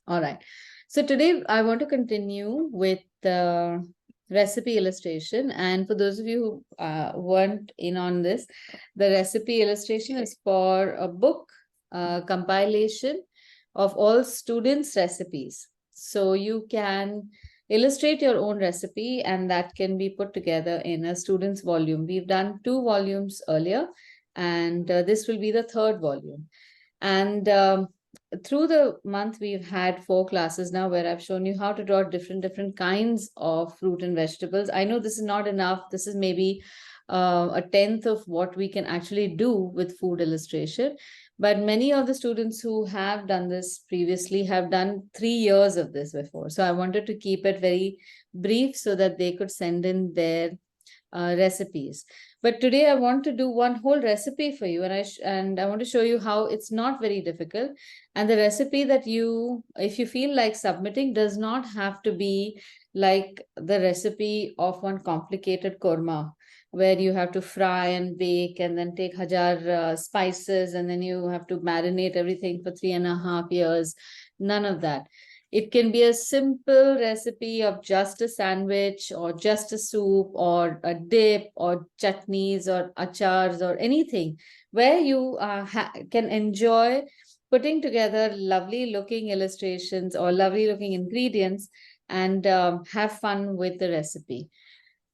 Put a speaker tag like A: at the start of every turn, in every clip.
A: All right. So today I want to continue with the recipe illustration. And for those of you who weren't in on this, the recipe illustration is for a book compilation of all students' recipes. So you can illustrate your own recipe and that can be put together in a student's volume. We've done 2 volumes earlier, and this will be the 3rd volume. And through the month, we've had 4 classes now where I've shown you how to draw different kinds of fruit and vegetables. I know this is not enough. This is maybe a tenth of what we can actually do with food illustration. But many of the students who have done this previously have done 3 years of this before. So I wanted to keep it very brief so that they could send in their recipes. But today I want to do one whole recipe for you, and I want to show you how it's not very difficult. And the recipe that you, if you feel like submitting, does not have to be like the recipe of one complicated korma, where you have to fry and bake and then take hajar spices and then you have to marinate everything for 3.5 years. None of that. It can be a simple recipe of just a sandwich or just a soup or a dip or chutneys or achars or anything where you can enjoy putting together lovely looking illustrations or lovely looking ingredients and have fun with the recipe.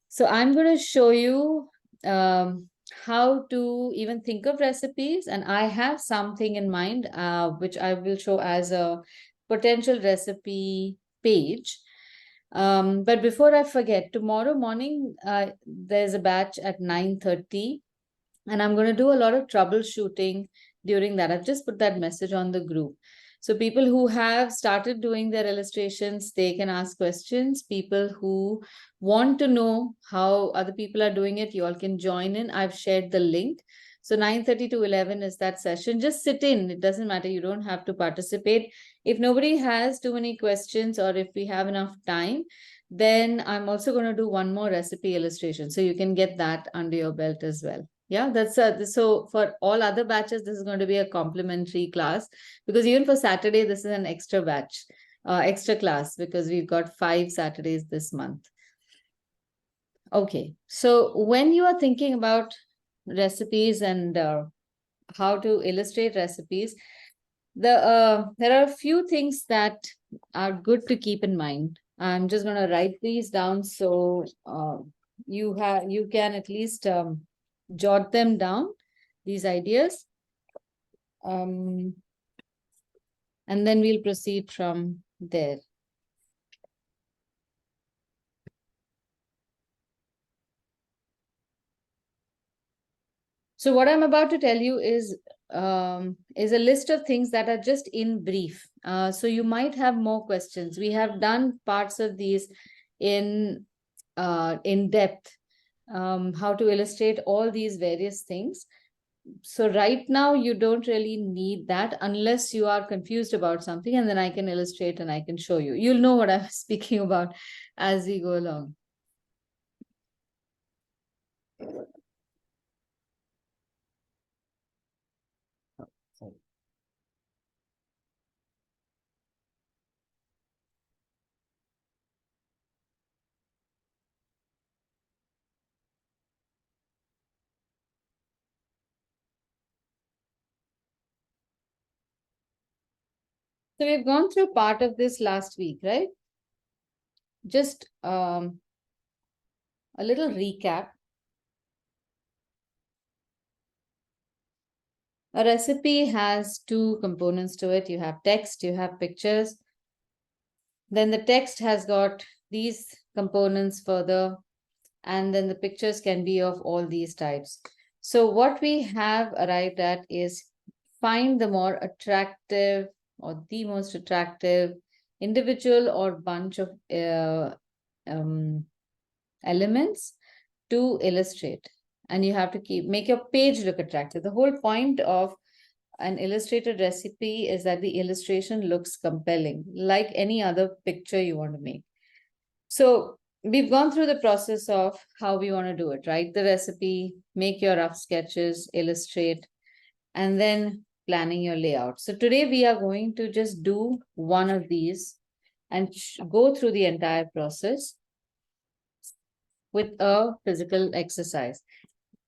A: So I'm going to show you how to even think of recipes, and I have something in mind which I will show as a potential recipe page. But before I forget, tomorrow morning there's a batch at 9:30, and I'm going to do a lot of troubleshooting during that. I've just put that message on the group. So people who have started doing their illustrations, they can ask questions. People who want to know how other people are doing it, you all can join in. I've shared the link. So 9:30 to 11 is that session. Just sit in. It doesn't matter. You don't have to participate. If nobody has too many questions or if we have enough time, then I'm also going to do one more recipe illustration. So you can get that under your belt as well. Yeah, that's so for all other batches, this is going to be a complimentary class, because even for Saturday, this is an extra batch, extra class, because we've got 5 Saturdays this month. Okay, so when you are thinking about recipes and how to illustrate recipes, there are a few things that are good to keep in mind. I'm just going to write these down so you can at least jot them down, these ideas, and then we'll proceed from there. So what I'm about to tell you is a list of things that are just in brief. So you might have more questions. We have done parts of these in depth, how to illustrate all these various things. So right now you don't really need that unless you are confused about something, and then I can illustrate and I can show you. You'll know what I'm speaking about as we go along. So we've gone through part of this last week, right? Just a little recap. A recipe has 2 components to it. You have text, you have pictures. Then the text has got these components further, and then the pictures can be of all these types. So what we have arrived at is find the more attractive or the most attractive individual or bunch of elements to illustrate. And you have to make your page look attractive. The whole point of an illustrated recipe is that the illustration looks compelling, like any other picture you want to make. So we've gone through the process of how we want to do it, right? The recipe, make your rough sketches, illustrate, and then planning your layout. So today we are going to just do one of these and go through the entire process with a physical exercise.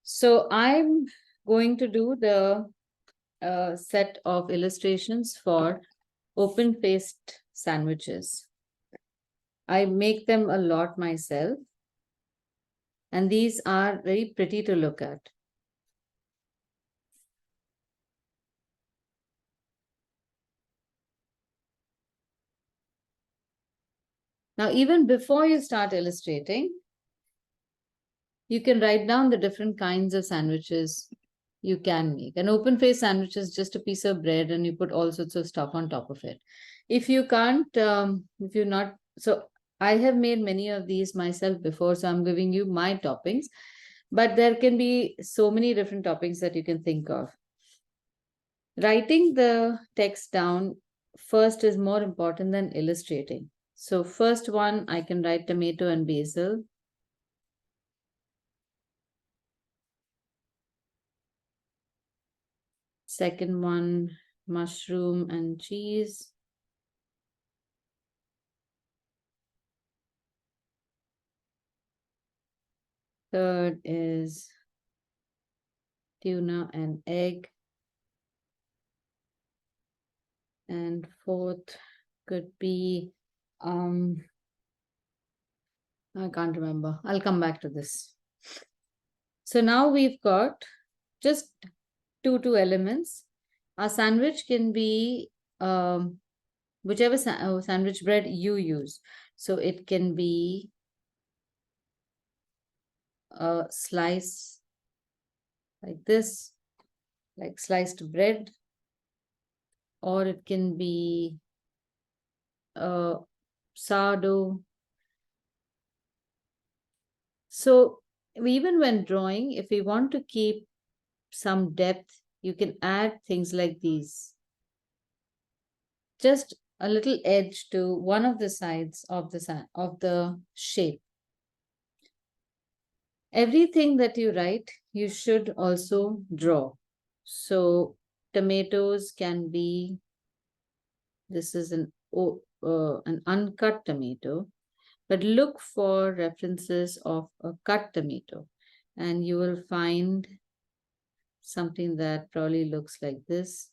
A: So I'm going to do the set of illustrations for open-faced sandwiches. I make them a lot myself, and these are very pretty to look at. Now, even before you start illustrating, you can write down the different kinds of sandwiches you can make. An open face sandwich is just a piece of bread and you put all sorts of stuff on top of it. If you can't, if you're not, so I have made many of these myself before, so I'm giving you my toppings, but there can be so many different toppings that you can think of. Writing the text down first is more important than illustrating. So first one, I can write tomato and basil. Second one, mushroom and cheese. Third is tuna and egg. And fourth could be, I can't remember. I'll come back to this. So now we've got just two elements. Our sandwich can be whichever sandwich bread you use. So it can be a slice like this, like sliced bread, or it can be sourdough. So even when drawing, if we want to keep some depth, you can add things like these. Just a little edge to one of the sides of the shape. Everything that you write, you should also draw. So tomatoes can be, this is an uncut tomato, but look for references of a cut tomato and you will find something that probably looks like this.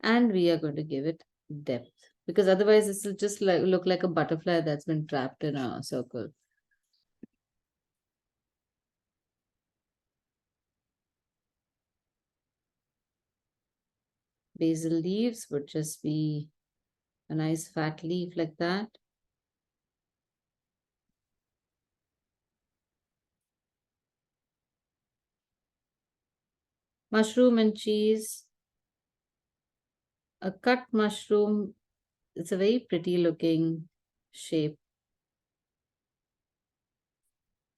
A: And we are going to give it depth because otherwise this will just look like a butterfly that's been trapped in a circle. Basil leaves would just be a nice fat leaf like that. Mushroom and cheese. A cut mushroom, it's a very pretty looking shape.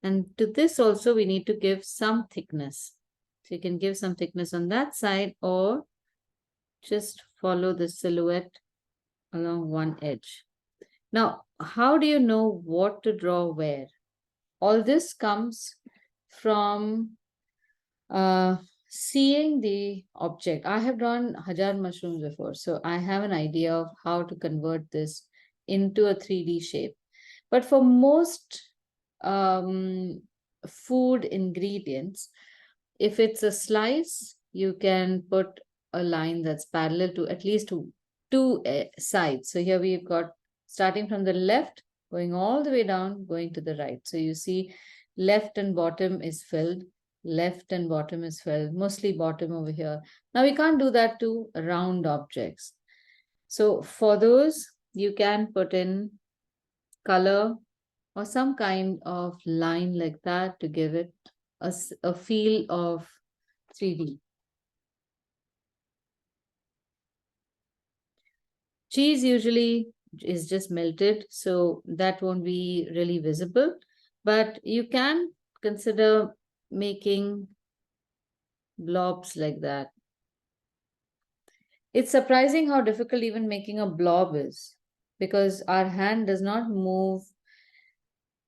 A: And to this also we need to give some thickness. So you can give some thickness on that side or just follow the silhouette along one edge. Now, how do you know what to draw where? All this comes from seeing the object. I have drawn hajar mushrooms before, so I have an idea of how to convert this into a 3D shape. But for most food ingredients, if it's a slice, you can put a line that's parallel to at least two sides. So here we've got starting from the left, going all the way down, going to the right. So you see left and bottom is filled, left and bottom is filled, mostly bottom over here. Now we can't do that to round objects. So for those, you can put in color or some kind of line like that to give it a feel of 3D. Cheese usually is just melted, so that won't be really visible, but you can consider making blobs like that. It's surprising how difficult even making a blob is because our hand does not move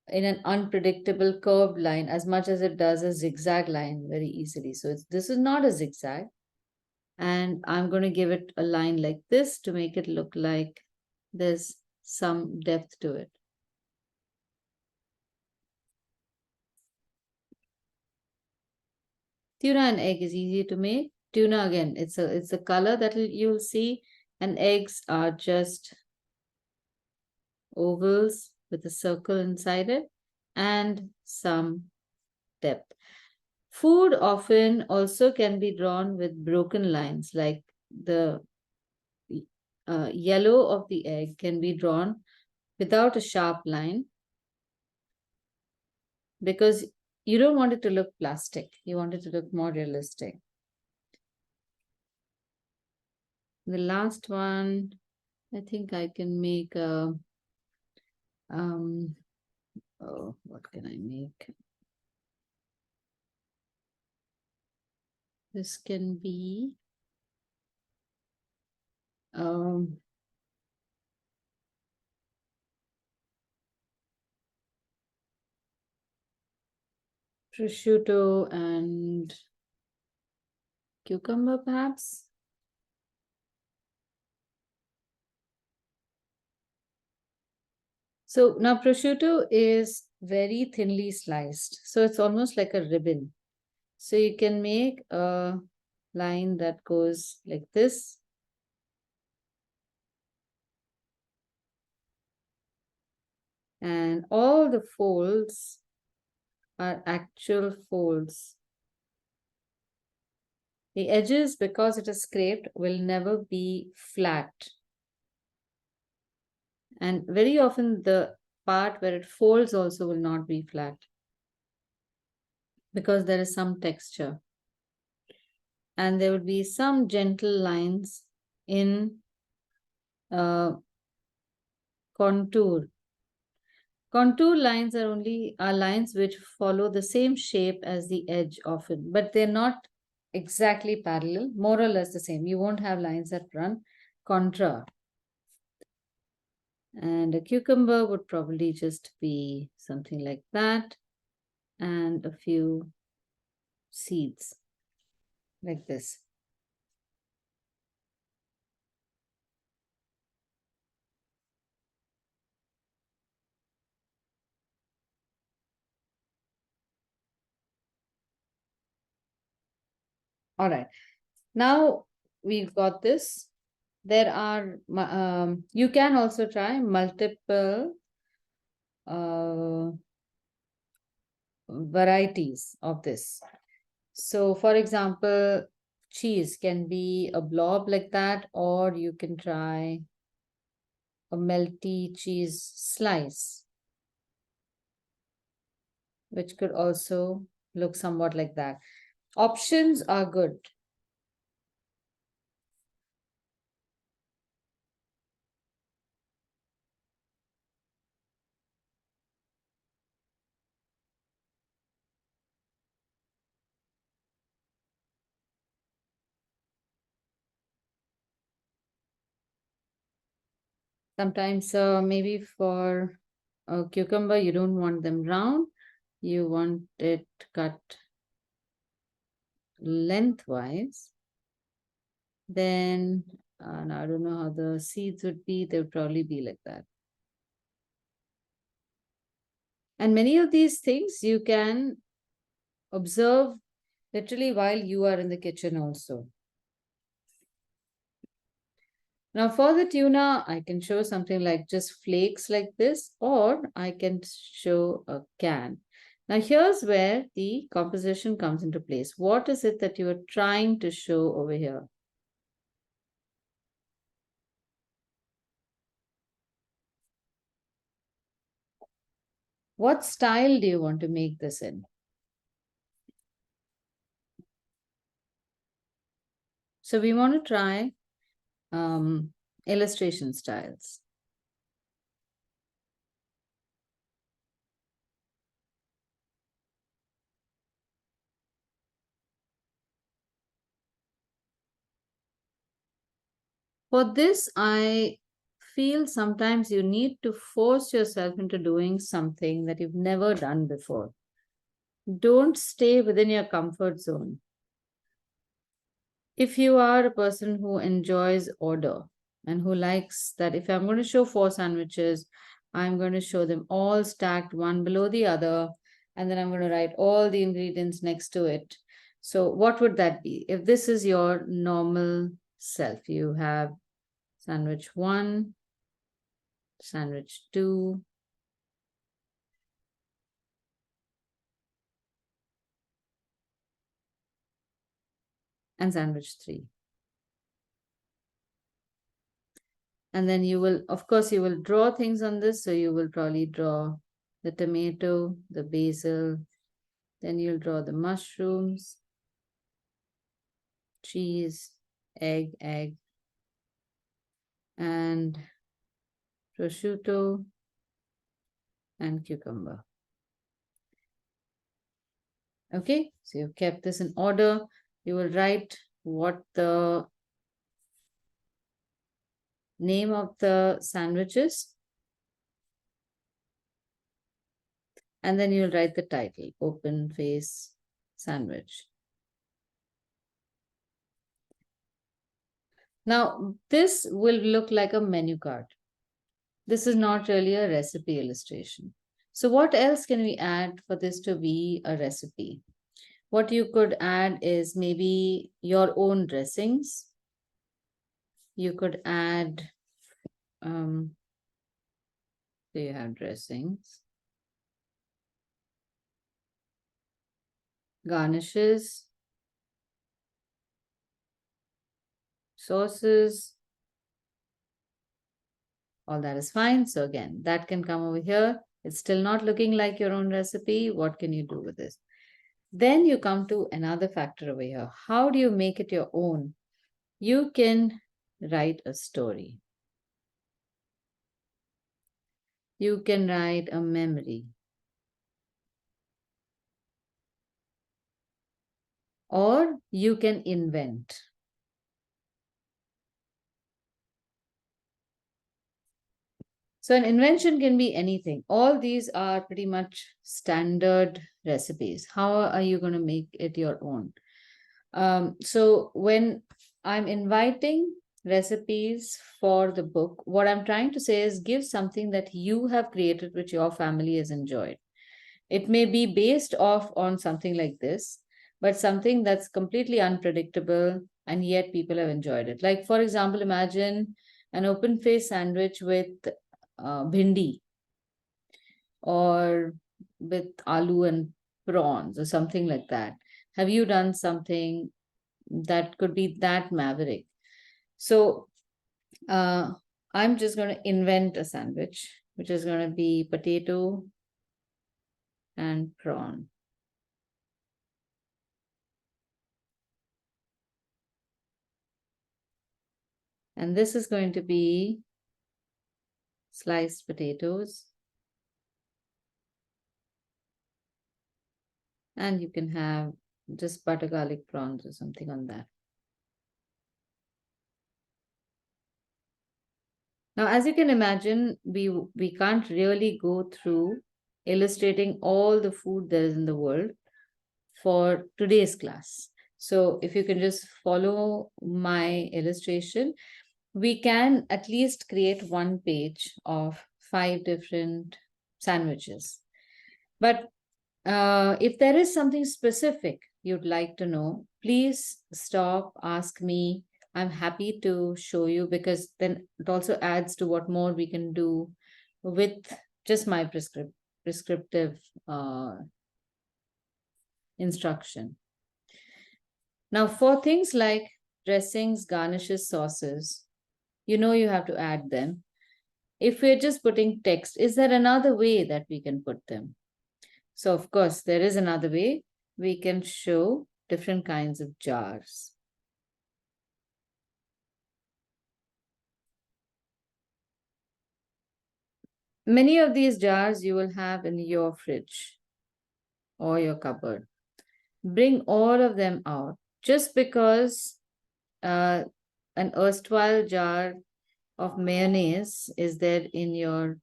A: in an unpredictable curved line as much as it does a zigzag line very easily. So this is not a zigzag. And I'm going to give it a line like this to make it look like there's some depth to it. Tuna and egg is easy to make. Tuna, again, it's a color that you'll see, and eggs are just ovals with a circle inside it and some depth. Food often also can be drawn with broken lines, like the yellow of the egg can be drawn without a sharp line because you don't want it to look plastic. You want it to look more realistic. The last one, I think I can make a, oh, what can I make? This can be, prosciutto and cucumber, perhaps. So now prosciutto is very thinly sliced. So it's almost like a ribbon. So you can make a line that goes like this. And all the folds are actual folds. The edges, because it is scraped, will never be flat. And very often the part where it folds also will not be flat because there is some texture. And there would be some gentle lines in contour. Contour lines are lines which follow the same shape as the edge often, but they're not exactly parallel, more or less the same. You won't have lines that run contra. And a cucumber would probably just be something like that, and a few seeds like this. All right. Now we've got this. There are, you can also try multiple varieties of this. So for example, cheese can be a blob like that, or you can try a melty cheese slice, which could also look somewhat like that. Options are good. Sometimes maybe for a cucumber, you don't want them round. You want it cut lengthwise. Then, now I don't know how the seeds would be. They would probably be like that. And many of these things you can observe literally while you are in the kitchen also. Now for the tuna, I can show something like just flakes like this, or I can show a can. Now here's where the composition comes into place. What is it that you are trying to show over here? What style do you want to make this in? So we want to try illustration styles. For this, I feel sometimes you need to force yourself into doing something that you've never done before. Don't stay within your comfort zone. If you are a person who enjoys order and who likes that, if I'm going to show 4 sandwiches, I'm going to show them all stacked one below the other, and then I'm going to write all the ingredients next to it. So, what would that be? If this is your normal self, you have sandwich 1, sandwich 2, and sandwich 3. And then you will, of course, you will draw things on this. So you will probably draw the tomato, the basil, then you'll draw the mushrooms, cheese, egg, and prosciutto, and cucumber. Okay, so you've kept this in order. You will write what the name of the sandwich is. And then you'll write the title, Open Face Sandwich. Now, this will look like a menu card. This is not really a recipe illustration. So what else can we add for this to be a recipe? What you could add is maybe your own dressings. You could add, so you have dressings, garnishes, sauces, all that is fine. So again, that can come over here. It's still not looking like your own recipe. What can you do with this? Then you come to another factor over here. How do you make it your own? You can write a story. You can write a memory. Or you can invent. So an invention can be anything. All these are pretty much standard recipes. How are you going to make it your own? So when I'm inviting recipes for the book, what I'm trying to say is give something that you have created which your family has enjoyed. It may be based off on something like this, but something that's completely unpredictable and yet people have enjoyed it. Like, for example, imagine an open face sandwich with bhindi or with aloo and prawns or something like that. Have you done something that could be that maverick? So I'm just going to invent a sandwich, which is going to be potato and prawn. And this is going to be sliced potatoes. And you can have just butter garlic prawns or something on that. Now, as you can imagine, we can't really go through illustrating all the food there is in the world for today's class. So if you can just follow my illustration, we can at least create one page of 5 different sandwiches. But if there is something specific you'd like to know, please stop, ask me. I'm happy to show you, because then it also adds to what more we can do with just my prescriptive instruction. Now, for things like dressings, garnishes, sauces, you know you have to add them. If we're just putting text, is there another way that we can put them? So, of course, there is another way. We can show different kinds of jars. Many of these jars you will have in your fridge or your cupboard. Bring all of them out. Just because an erstwhile jar of mayonnaise is there in your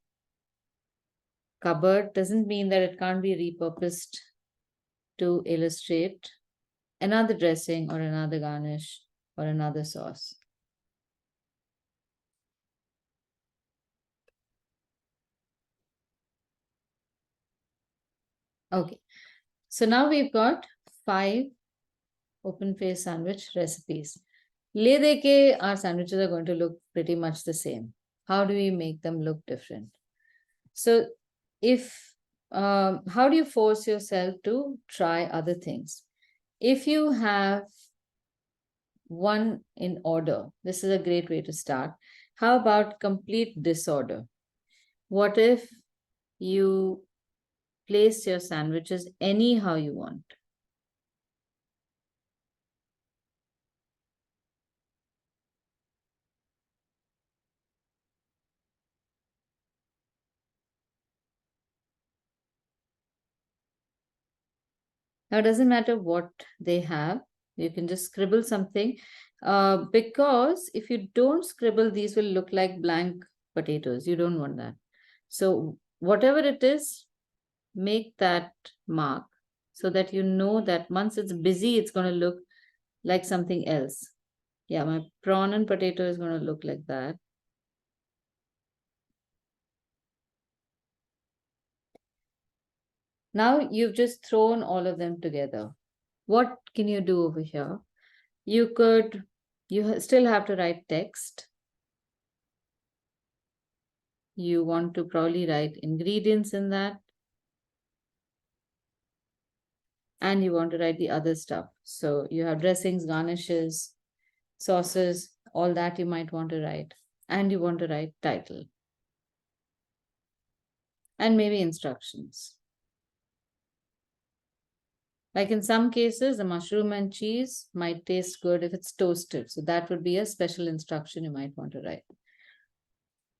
A: cupboard doesn't mean that it can't be repurposed to illustrate another dressing or another garnish or another sauce. Okay, so now we've got 5 open face sandwich recipes. Le de ke, our sandwiches are going to look pretty much the same. How do we make them look different? So, if how do you force yourself to try other things? If you have one in order, this is a great way to start. How about complete disorder? What if you place your sandwiches anyhow you want? Now, it doesn't matter what they have, you can just scribble something. Because if you don't scribble, these will look like blank potatoes. You don't want that. So, whatever it is, make that mark so that you know that once it's busy, it's going to look like something else. Yeah, my prawn and potato is going to look like that. Now you've just thrown all of them together. What can you do over here? You still have to write text. You want to probably write ingredients in that. And you want to write the other stuff. So you have dressings, garnishes, sauces, all that you might want to write. And you want to write title. And maybe instructions. Like in some cases, the mushroom and cheese might taste good if it's toasted. So that would be a special instruction you might want to write.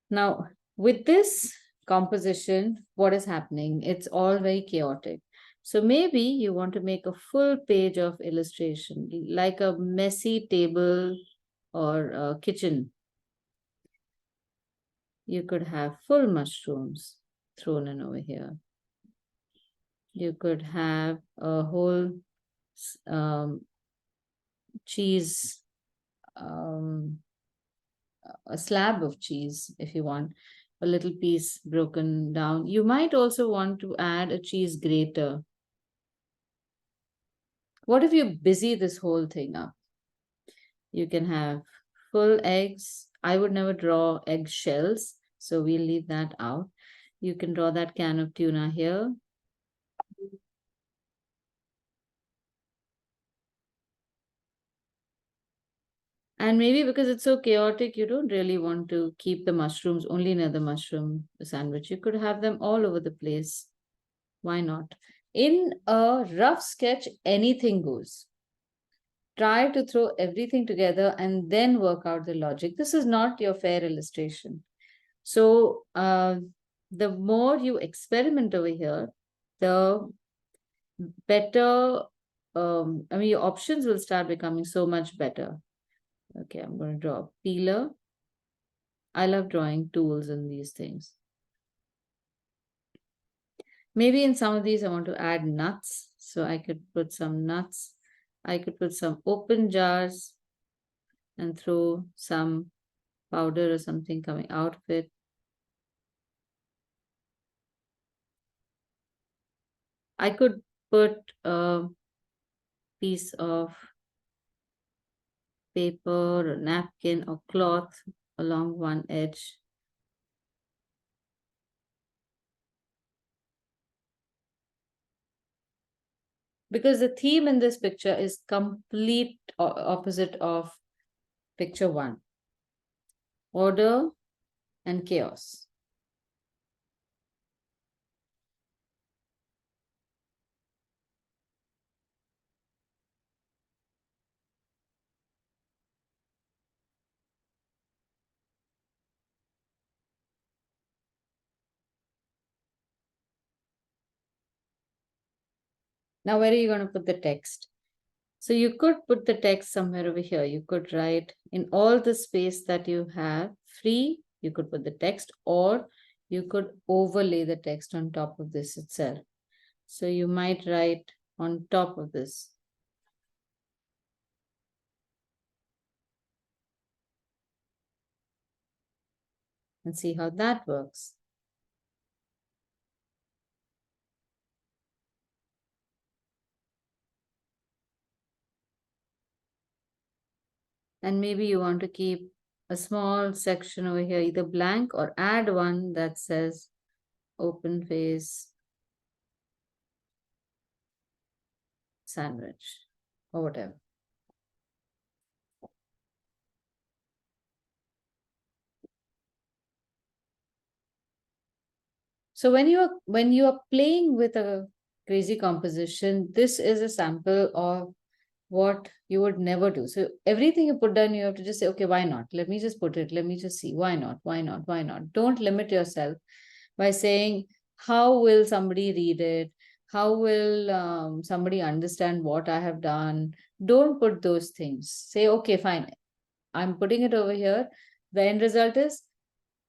A: Now, with this composition, what is happening? It's all very chaotic. So maybe you want to make a full page of illustration, like a messy table or a kitchen. You could have full mushrooms thrown in over here. You could have a whole cheese, a slab of cheese if you want, a little piece broken down. You might also want to add a cheese grater. What if you busy this whole thing up? You can have full eggs. I would never draw egg shells, so we'll leave that out. You can draw that can of tuna here. And maybe because it's so chaotic, you don't really want to keep the mushrooms only near the mushroom sandwich. You could have them all over the place. Why not? In a rough sketch, anything goes. Try to throw everything together and then work out the logic. This is not your fair illustration. So, the more you experiment over here, the better, your options will start becoming so much better. Okay, I'm going to draw a peeler. I love drawing tools and these things. Maybe in some of these, I want to add nuts. So I could put some nuts. I could put some open jars and throw some powder or something coming out of it. I could put a piece of paper or napkin or cloth along one edge. Because the theme in this picture is complete opposite of picture 1. Order and chaos. Now, where are you going to put the text? So you could put the text somewhere over here. You could write in all the space that you have free, you could put the text, or you could overlay the text on top of this itself. So you might write on top of this. And see how that works. And maybe you want to keep a small section over here, either blank or add one that says open face sandwich or whatever. So when you are playing with a crazy composition, this is a sample of what you would never do. So everything you put down, you have to just say, okay, why not? Let me just put it. Let me just see. Why not? Why not? Why not? Don't limit yourself by saying, how will somebody read it? How will somebody understand what I have done? Don't put those things. Say, okay, fine. I'm putting it over here. The end result is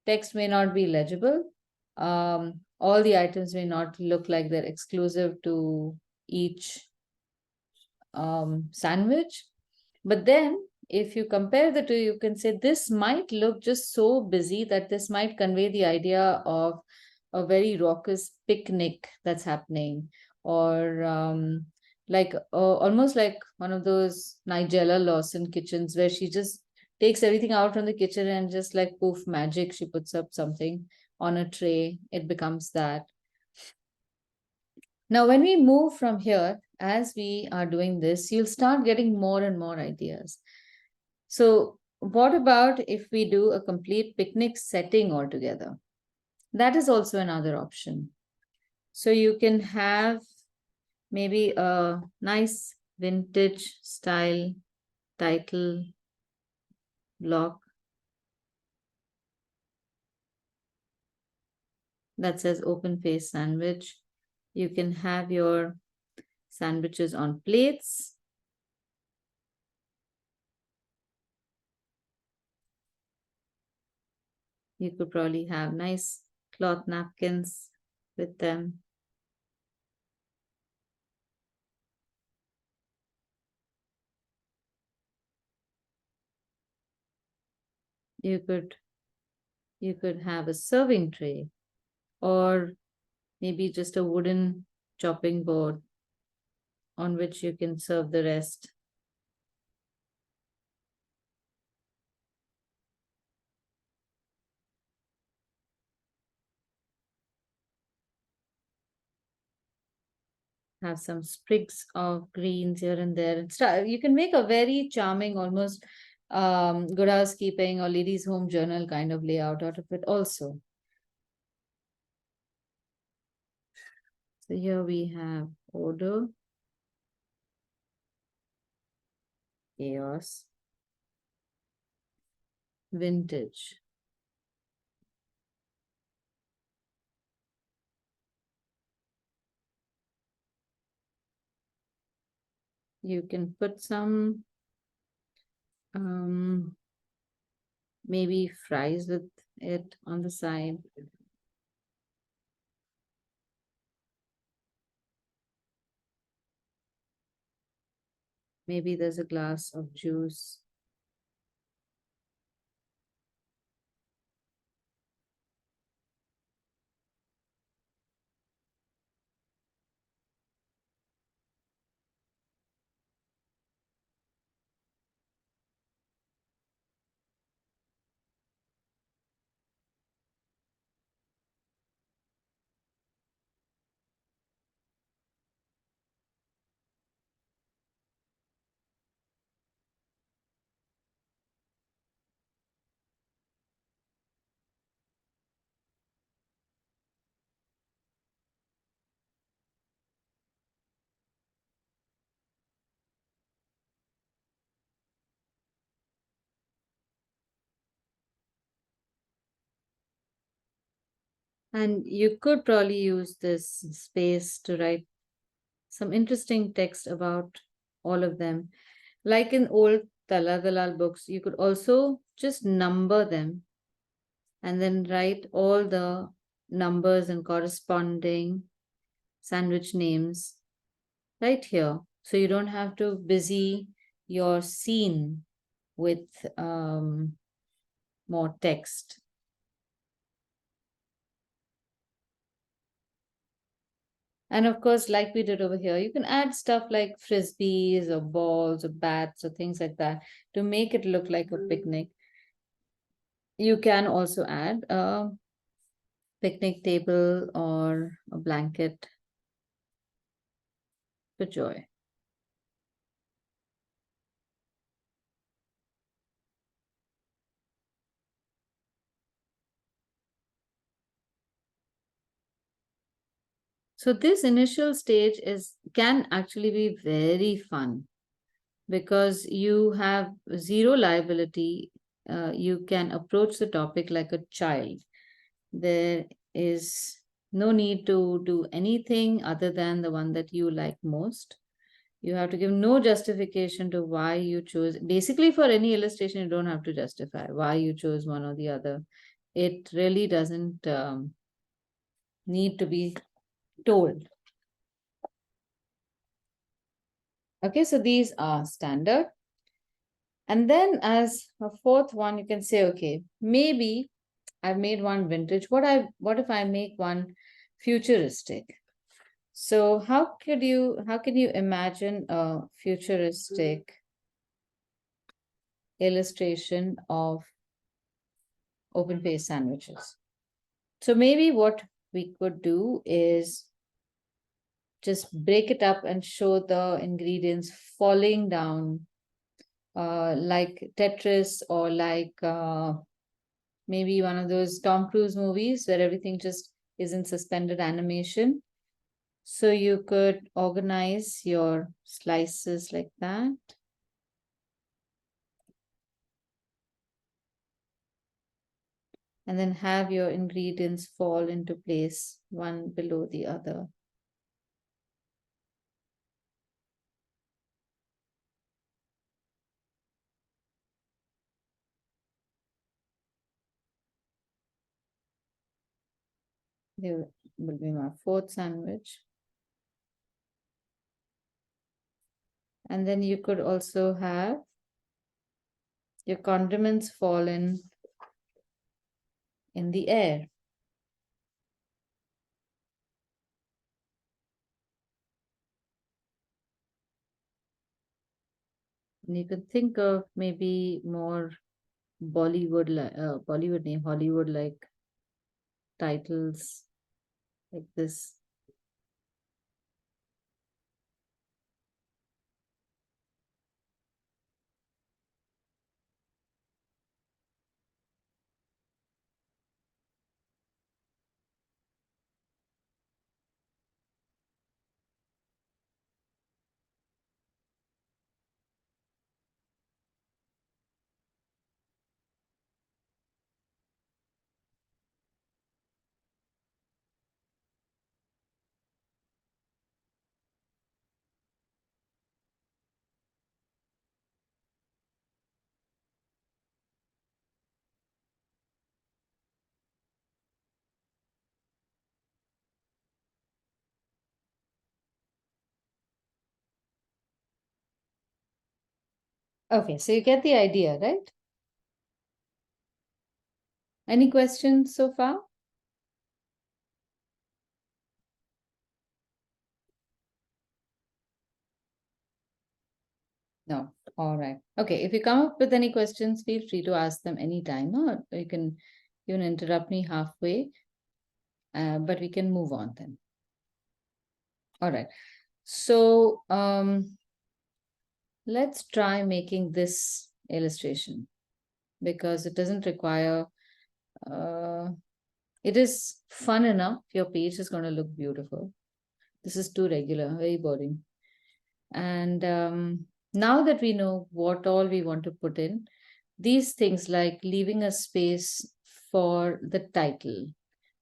A: text may not be legible. All the items may not look like they're exclusive to each sandwich. But then, if you compare the two, you can say this might look just so busy that this might convey the idea of a very raucous picnic that's happening, or like almost like one of those Nigella Lawson kitchens where she just takes everything out from the kitchen and just like poof magic, she puts up something on a tray. It becomes that. Now, when we move from here, as we are doing this, you'll start getting more and more ideas. So, what about if we do a complete picnic setting altogether? That is also another option. So, you can have maybe a nice vintage style title block that says open face sandwich. You can have your sandwiches on plates. You could probably have nice cloth napkins with them. You could have a serving tray, or maybe just a wooden chopping board on which you can serve the rest. Have some sprigs of greens here and there. And you can make a very charming, almost good housekeeping or ladies' home journal kind of layout out of it also. So here we have order, chaos, vintage. You can put some maybe fries with it on the side. Maybe there's a glass of juice. And you could probably use this space to write some interesting text about all of them. Like in old Tala Dalal books, you could also just number them and then write all the numbers and corresponding sandwich names right here. So you don't have to busy your scene with more text. And of course, like we did over here, you can add stuff like frisbees or balls or bats or things like that to make it look like a picnic. You can also add a picnic table or a blanket for joy. So this initial stage can actually be very fun because you have zero liability. You can approach the topic like a child. There is no need to do anything other than the one that you like most. You have to give no justification to why you chose. Basically, for any illustration, you don't have to justify why you chose one or the other. It really doesn't need to be told. Okay, so these are standard. And then as a fourth one, you can say, okay, maybe I've made one vintage. What if I make one futuristic? So how can you imagine a futuristic illustration of open face sandwiches? So maybe what we could do is just break it up and show the ingredients falling down like Tetris or like maybe one of those Tom Cruise movies where everything just is in suspended animation. So you could organize your slices like that. And then have your ingredients fall into place one below the other. There will be my fourth sandwich. And then you could also have your condiments fall in the air. And you could think of maybe more Hollywood like titles like this. Okay, so you get the idea, right? Any questions so far? No. All right. Okay. If you come up with any questions, feel free to ask them anytime, or you can even interrupt me halfway, but we can move on then. All right. So let's try making this illustration because it doesn't require, it is fun enough. Your page is going to look beautiful. This is too regular, very boring. And now that we know what all we want to put in, these things like leaving a space for the title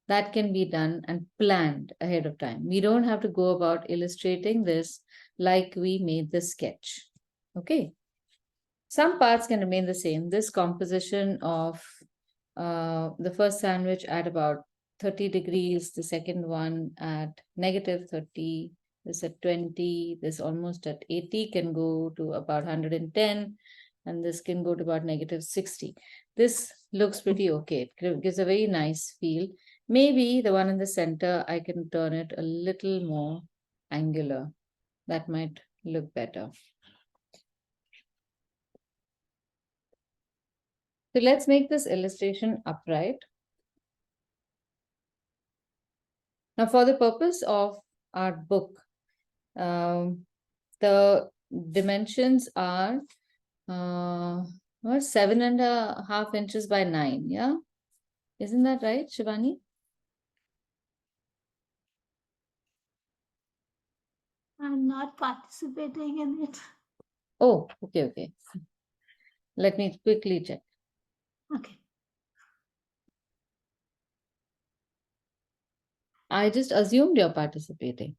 A: that can be done and planned ahead of time. We don't have to go about illustrating this like we made the sketch. Okay. Some parts can remain the same. This composition of the first sandwich at about 30 degrees, the second one at -30, this at 20, this almost at 80 can go to about 110, and this can go to about -60. This looks pretty okay. It gives a very nice feel. Maybe the one in the center, I can turn it a little more angular. That might look better. So let's make this illustration upright. Now, for the purpose of our book, the dimensions are 7.5 inches by 9. Yeah, isn't that right, Shivani?
B: I'm not participating in it.
A: Oh, okay. Let me quickly check.
B: Okay.
A: I just assumed you're participating.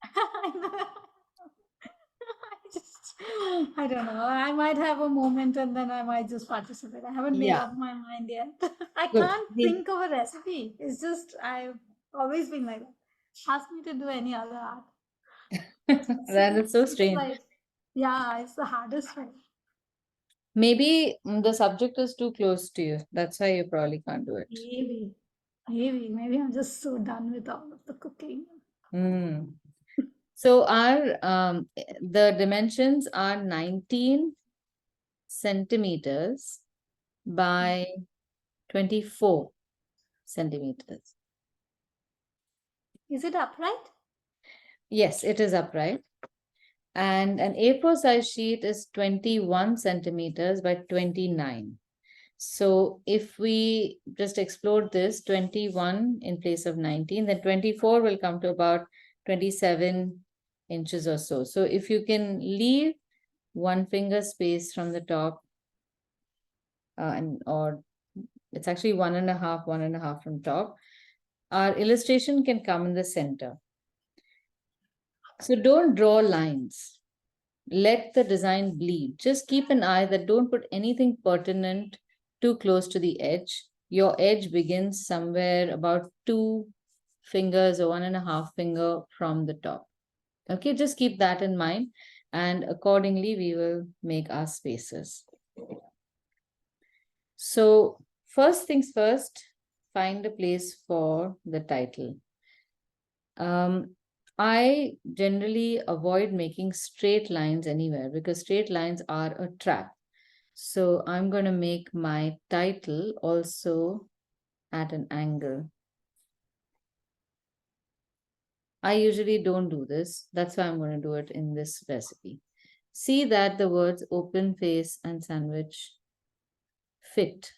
B: I don't know. I might have a moment and then I might just participate. I haven't made
A: Yeah.
B: up my mind yet. I
A: Good.
B: can't think of a recipe. It's just I've always been like that. Ask me to do any other art.
A: That is so strange.
B: Like, yeah, it's the hardest one.
A: Maybe the subject is too close to you. That's why you probably can't do it.
B: Maybe I'm just so done with all of the cooking.
A: Mm. So our the dimensions are 19 centimeters by 24 centimeters.
B: Is it upright?
A: Yes, it is upright. And an A4 size sheet is 21 centimeters by 29. So if we just explode this 21 in place of 19, then 24 will come to about 27 inches or so. So if you can leave one finger space from the top, or it's actually 1.5 from top, our illustration can come in the center. So don't draw lines. Let the design bleed. Just keep an eye that don't put anything pertinent too close to the edge. Your edge begins somewhere about 2 fingers or 1.5 finger from the top. Okay, just keep that in mind, and accordingly we will make our spaces. So first things first, find a place for the title. I generally avoid making straight lines anywhere because straight lines are a trap. So I'm going to make my title also at an angle. I usually don't do this. That's why I'm going to do it in this recipe. See that the words open face and sandwich fit.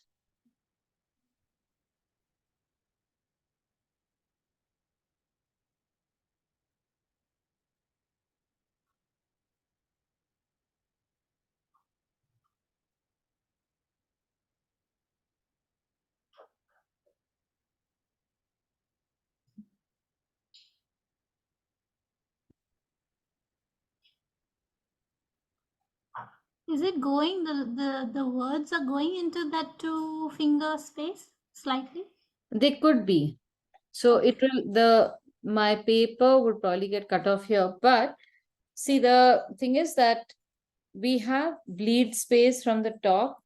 B: Is it going the words are going into that 2 finger space slightly?
A: They could be. So it will, my paper would probably get cut off here. But see, the thing is that we have bleed space from the top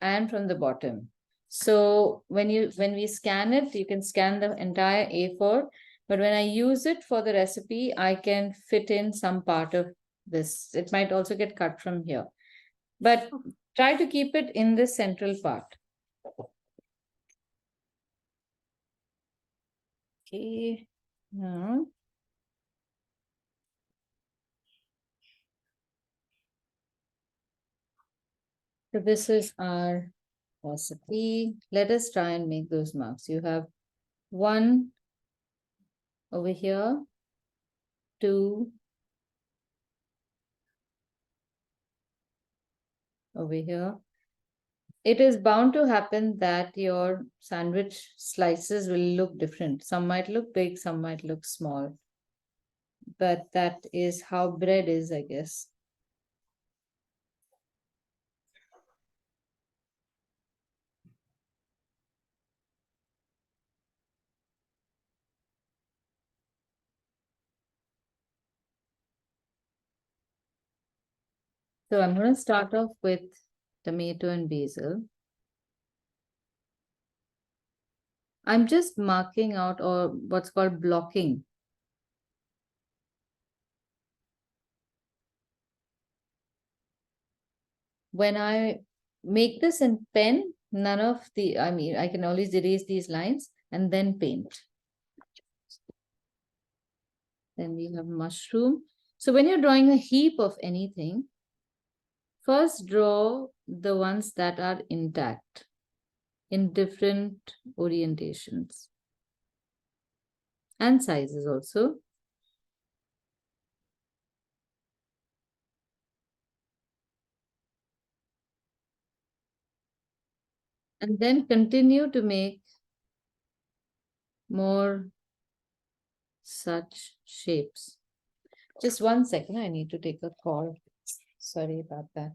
A: and from the bottom. So when we scan it, you can scan the entire A4. But when I use it for the recipe, I can fit in some part of this. It might also get cut from here. But try to keep it in the central part. Okay. Now, so this is our recipe. Let us try and make those marks. You have 1 over here, 2 over here, it is bound to happen that your sandwich slices will look different. Some might look big, some might look small. But that is how bread is, I guess. So I'm going to start off with tomato and basil. I'm just marking out, or what's called blocking. When I make this in pen, none of the, I mean, I can always erase these lines and then paint. Then we have mushroom. So when you're drawing a heap of anything, first draw the ones that are intact in different orientations and sizes also. And then continue to make more such shapes. Just 1 second, I need to take a call. Sorry about that.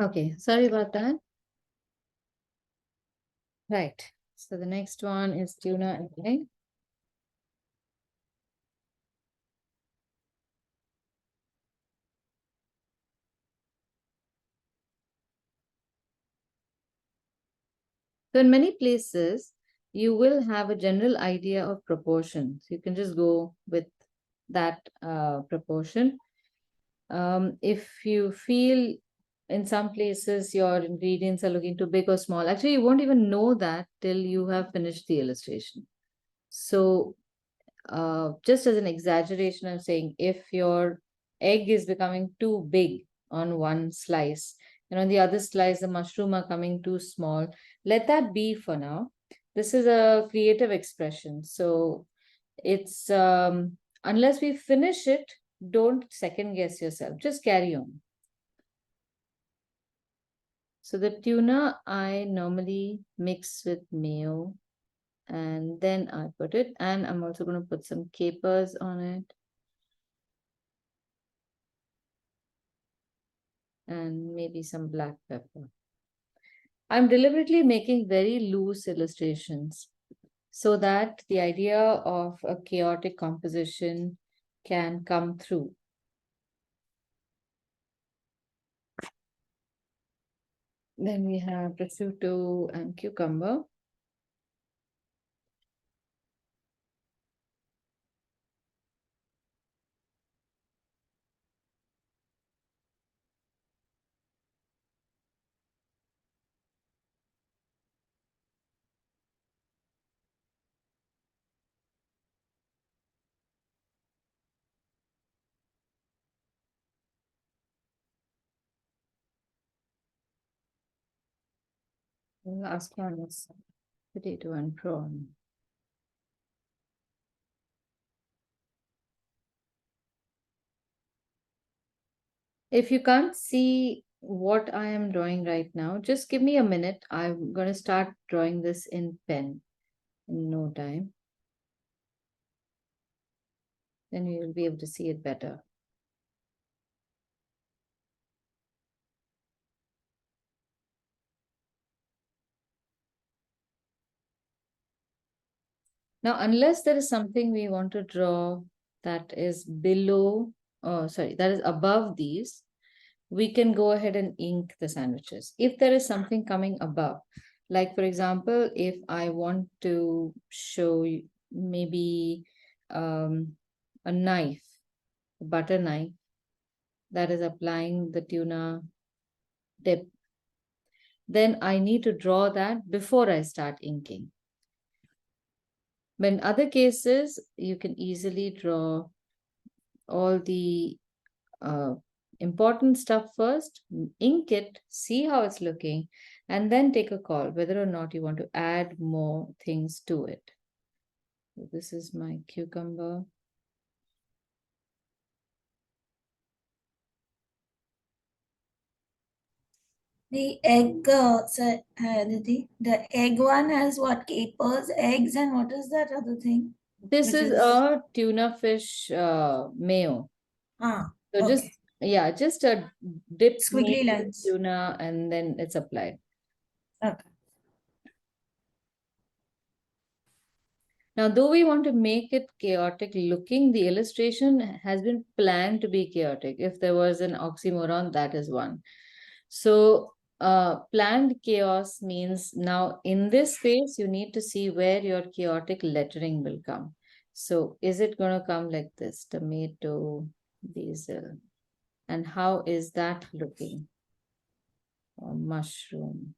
A: Okay, sorry about that. Right. So the next one is tuna and egg. So in many places, you will have a general idea of proportion. So you can just go with that proportion. If you feel in some places your ingredients are looking too big or small, actually you won't even know that till you have finished the illustration. So just as an exaggeration, I'm saying if your egg is becoming too big on one slice, and on the other slice, the mushroom are coming too small, let that be for now. This is a creative expression. So it's, unless we finish it, don't second guess yourself. Just carry on. So the tuna I normally mix with mayo and then I put it, and I'm also going to put some capers on it. And maybe some black pepper. I'm deliberately making very loose illustrations so that the idea of a chaotic composition can come through. Then we have prosciutto and cucumber. The last one is potato and prawn. If you can't see what I am drawing right now, just give me a minute. I'm going to start drawing this in pen in no time. Then you will be able to see it better. Now, unless there is something we want to draw that is below, that is above these, we can go ahead and ink the sandwiches. If there is something coming above, like for example, if I want to show you maybe a knife, a butter knife that is applying the tuna dip, then I need to draw that before I start inking. But in other cases, you can easily draw all the important stuff first, ink it, see how it's looking, and then take a call whether or not you want to add more things to it. So this is my cucumber.
B: The egg, the egg one has what? Capers, eggs, and what is that other thing?
A: This
B: Which
A: is
B: is-
A: a tuna fish mayo.
B: Ah,
A: So
B: okay.
A: just a dip
B: Squiggly
A: made with
B: lines.
A: tuna and then it's applied.
B: Okay.
A: Now, though we want to make it chaotic looking, the illustration has been planned to be chaotic. If there was an oxymoron, that is one. So, planned chaos means now in this space, you need to see where your chaotic lettering will come. So, is it going to come like this? Tomato, basil. And how is that looking? Or mushroom.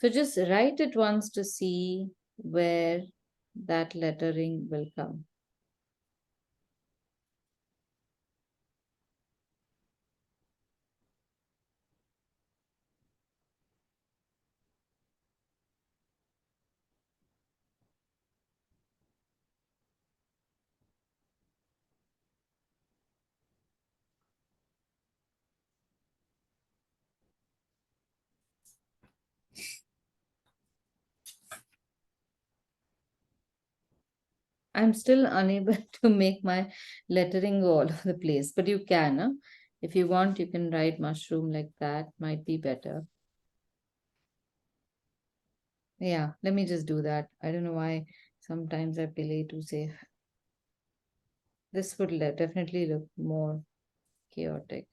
A: So just write it once to see where that lettering will come. I'm still unable to make my lettering go all over the place, but you can. Huh? If you want, you can write mushroom like that, might be better. Yeah, let me just do that. I don't know why sometimes I play too safe. This would definitely look more chaotic.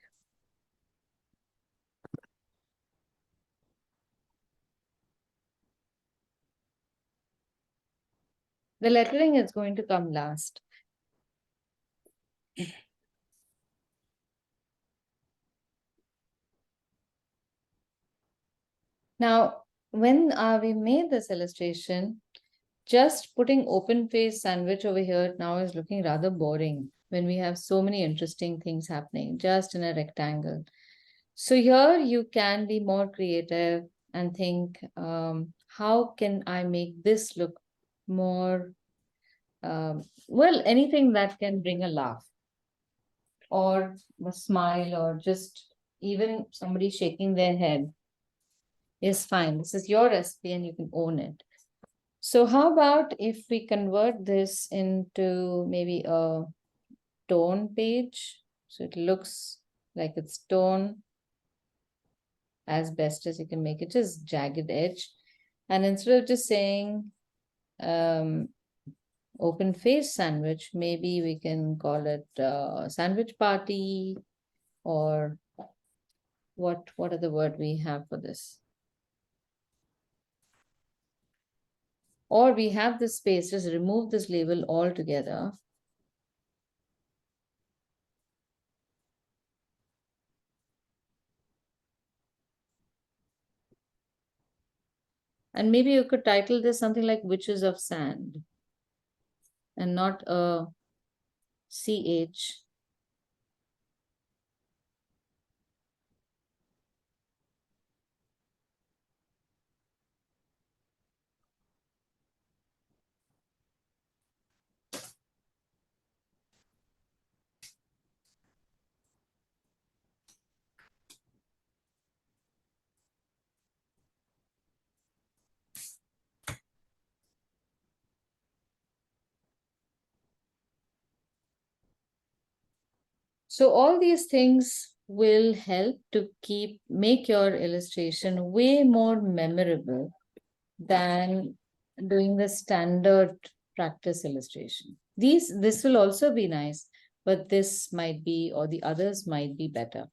A: The lettering is going to come last. Now, when we made this illustration, just putting open face sandwich over here now is looking rather boring when we have so many interesting things happening just in a rectangle. So here you can be more creative and think, how can I make this look more, well, anything that can bring a laugh or a smile or just even somebody shaking their head is fine. This is your recipe and you can own it. So how about if we convert this into maybe a tone page? So it looks like it's tone as best as you can make it, just jagged edge. And instead of just saying open face sandwich, maybe we can call it sandwich party, or what other word we have for this? Or we have this space, just remove this label altogether. And maybe you could title this something like Witches of Sand and not a CH. So all these things will help to make your illustration way more memorable than doing the standard practice illustration. This will also be nice, but this might be, or the others might be better.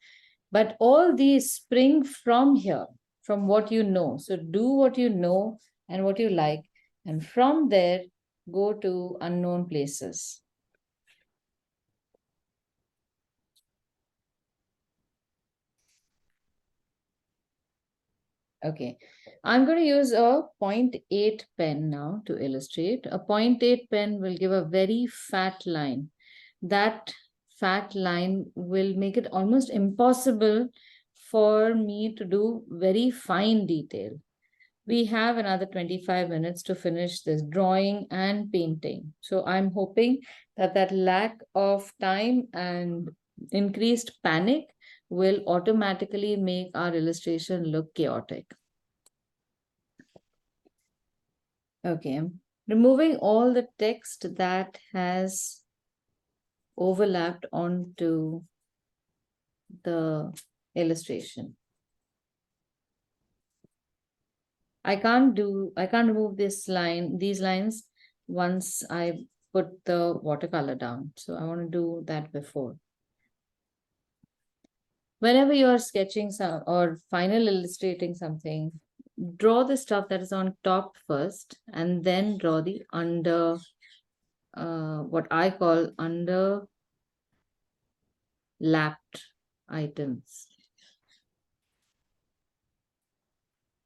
A: But all these spring from here, from what you know. So do what you know and what you like, and from there, go to unknown places. Okay, I'm going to use a 0.8 pen now to illustrate. A 0.8 pen will give a very fat line. That fat line will make it almost impossible for me to do very fine detail. We have another 25 minutes to finish this drawing and painting. So I'm hoping that that lack of time and increased panic will automatically make our illustration look chaotic. Okay, removing all the text that has overlapped onto the illustration. I can't remove these lines once I put the watercolor down. So I want to do that before. Whenever you are sketching some or final illustrating something, draw the stuff that is on top first and then draw the under, what I call under lapped items.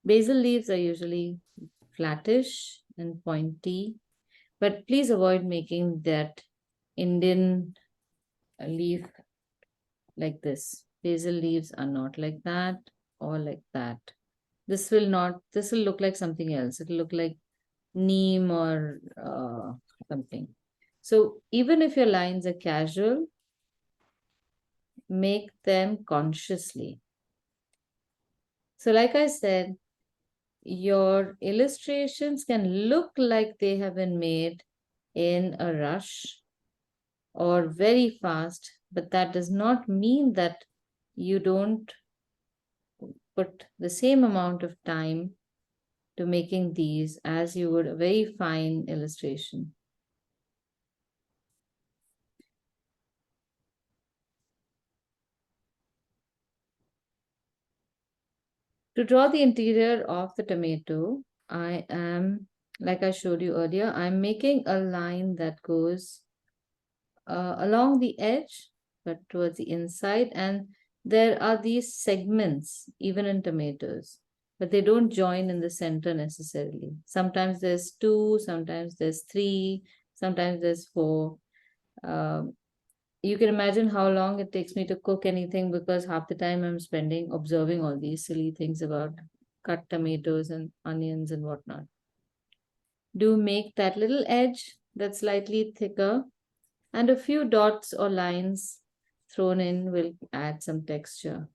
A: Basil leaves are usually flattish and pointy, but please avoid making that Indian leaf like this. Basil leaves are not like that or like that. This will look like something else. It'll look like neem or something. So even if your lines are casual, make them consciously. So like I said, your illustrations can look like they have been made in a rush or very fast, but that does not mean that you don't put the same amount of time to making these as you would a very fine illustration. To draw the interior of the tomato, I am, like I showed you earlier, I'm making a line that goes along the edge, but towards the inside. And there are these segments, even in tomatoes, but they don't join in the center necessarily. Sometimes there's two, sometimes there's three, sometimes there's four. You can imagine how long it takes me to cook anything because half the time I'm spending observing all these silly things about cut tomatoes and onions and whatnot. Do make that little edge that's slightly thicker, and a few dots or lines thrown in will add some texture.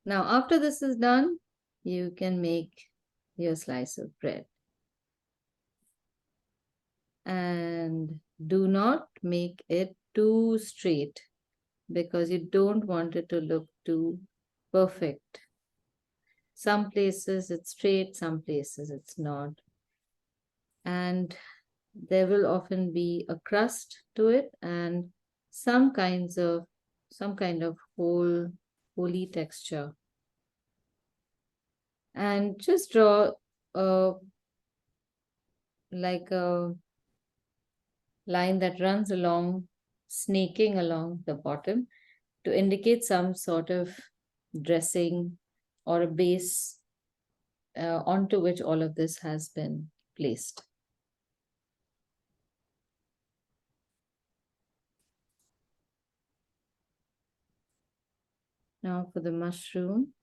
A: Now, after this is done, you can make your slice of bread. And do not make it too straight because you don't want it to look too perfect. Some places it's straight, some places it's not. And there will often be a crust to it and some kind of holy texture. And just draw like a line that runs along, snaking along the bottom to indicate some sort of dressing or a base onto which all of this has been placed. Now for the mushroom.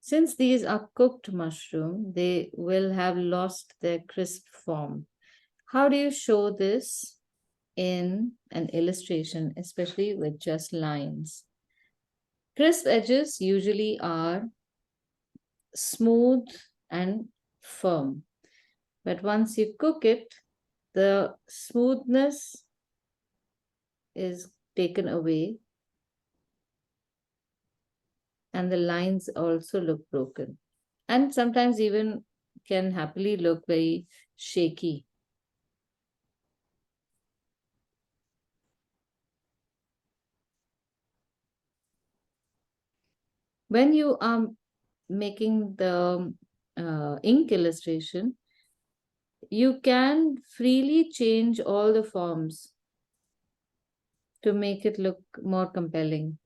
A: Since these are cooked mushroom, they will have lost their crisp form. How do you show this in an illustration, especially with just lines? Crisp edges usually are smooth and firm, but once you cook it, the smoothness is taken away and the lines also look broken, and sometimes even can happily look very shaky. When you are making the ink illustration, you can freely change all the forms to make it look more compelling.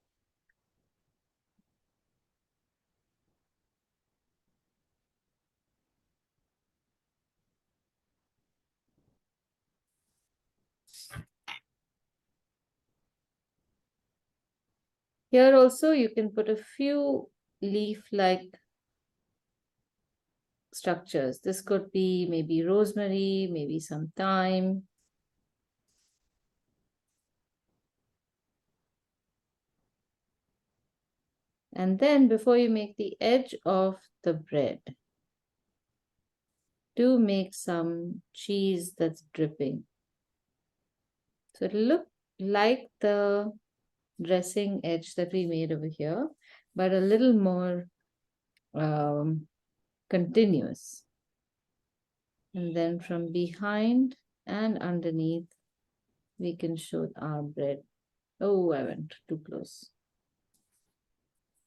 A: Here also you can put a few leaf-like structures. This could be maybe rosemary, maybe some thyme. And then before you make the edge of the bread, do make some cheese that's dripping. So it'll look like the dressing edge that we made over here, but a little more continuous. And then from behind and underneath, we can show our bread. Oh, I went too close.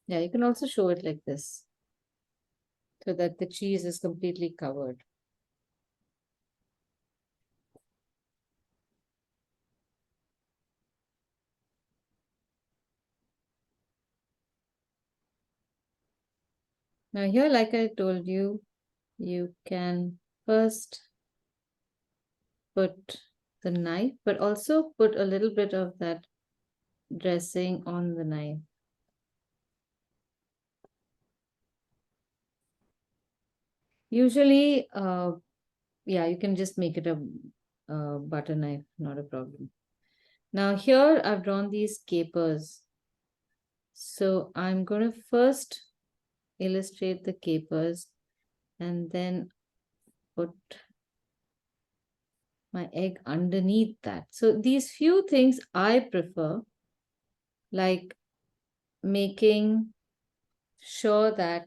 A: Yeah, you can also show it like this, so that the cheese is completely covered. Now here, like I told you, you can first put the knife, but also put a little bit of that dressing on the knife. Usually, yeah, you can just make it a butter knife, not a problem. Now here I've drawn these capers. So I'm going to first illustrate the capers and then put my egg underneath that. So these few things I prefer, like making sure that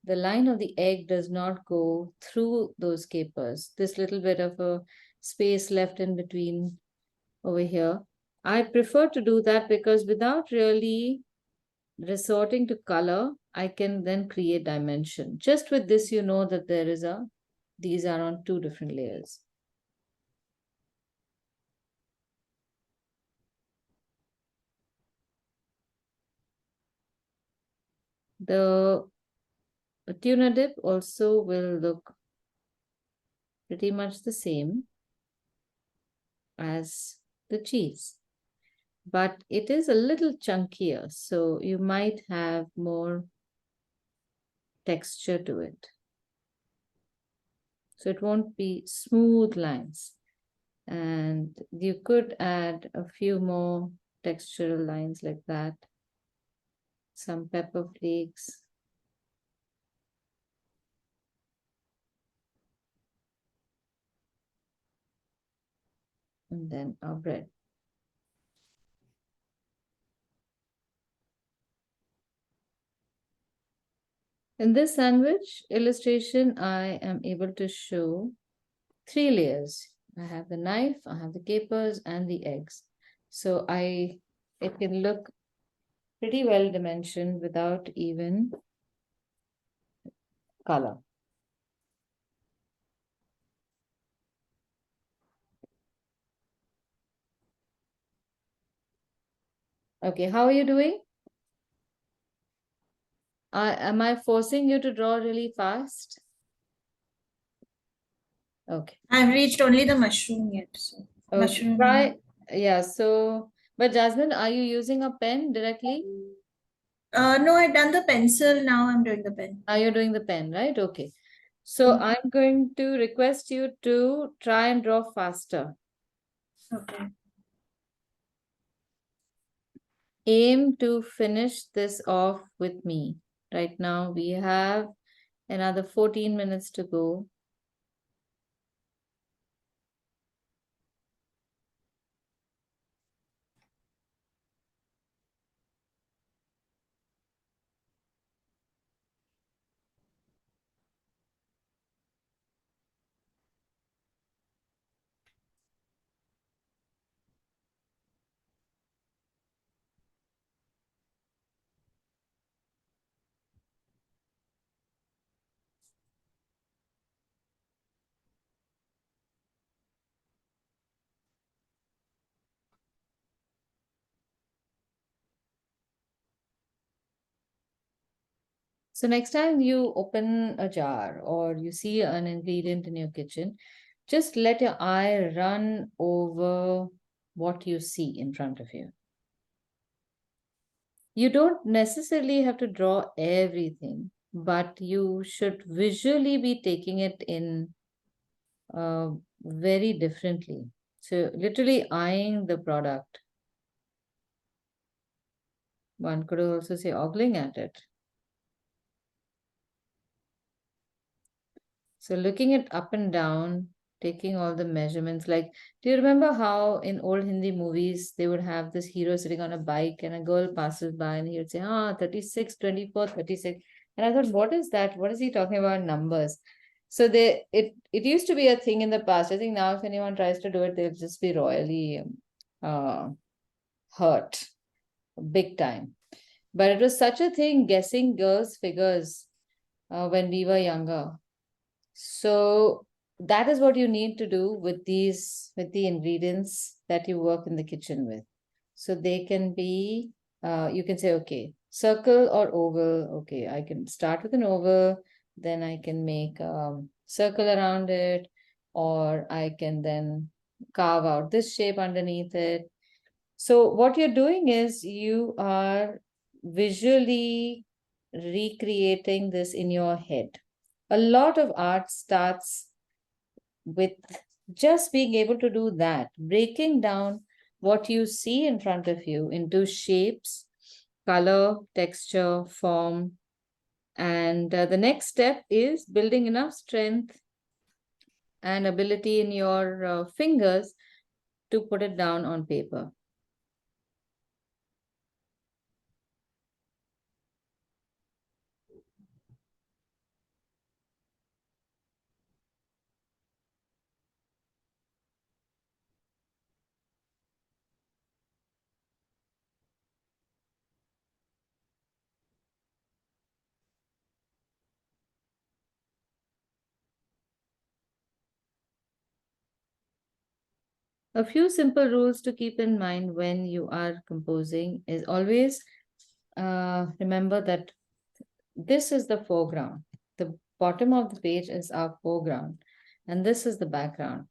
A: the line of the egg does not go through those capers. This little bit of a space left in between over here. I prefer to do that because without really resorting to color, I can then create dimension. Just with this, you know that these are on two different layers. The tuna dip also will look pretty much the same as the cheese, but it is a little chunkier, so you might have more texture to it. So it won't be smooth lines. And you could add a few more textural lines like that. Some pepper flakes. And then our bread. In this sandwich illustration, I am able to show 3 layers. I have the knife, I have the capers, and the eggs. So it can look pretty well dimensioned without even color. Okay, how are you doing? Am I forcing you to draw really fast? Okay.
B: I've reached only the mushroom yet. So
A: Okay.
B: mushroom.
A: Yeah, so, but Jasmine, are you using a pen directly?
B: No, I've done the pencil. Now I'm doing the pen.
A: Now you're doing the pen, right? Okay. So I'm going to request you to try and draw faster.
B: Okay.
A: Aim to finish this off with me. Right now we have another 14 minutes to go. So next time you open a jar or you see an ingredient in your kitchen, just let your eye run over what you see in front of you. You don't necessarily have to draw everything, but you should visually be taking it in very differently. So literally eyeing the product. One could also say ogling at it. So looking at up and down, taking all the measurements. Like, do you remember how in old Hindi movies they would have this hero sitting on a bike and a girl passes by and he would say, 36, 24, 36. And I thought, what is that? What is he talking about numbers? So it used to be a thing in the past. I think now if anyone tries to do it, they'll just be royally uh, hurt big time. But it was such a thing guessing girls' figures when we were younger. So that is what you need to do with with the ingredients that you work in the kitchen with. So they can be, you can say, okay, circle or oval. Okay, I can start with an oval, then I can make a circle around it, or I can then carve out this shape underneath it. So what you're doing is you are visually recreating this in your head. A lot of art starts with just being able to do that, breaking down what you see in front of you into shapes, color, texture, form. And the next step is building enough strength and ability in your fingers to put it down on paper. A few simple rules to keep in mind when you are composing is always remember that this is the foreground. The bottom of the page is our foreground, and this is the background.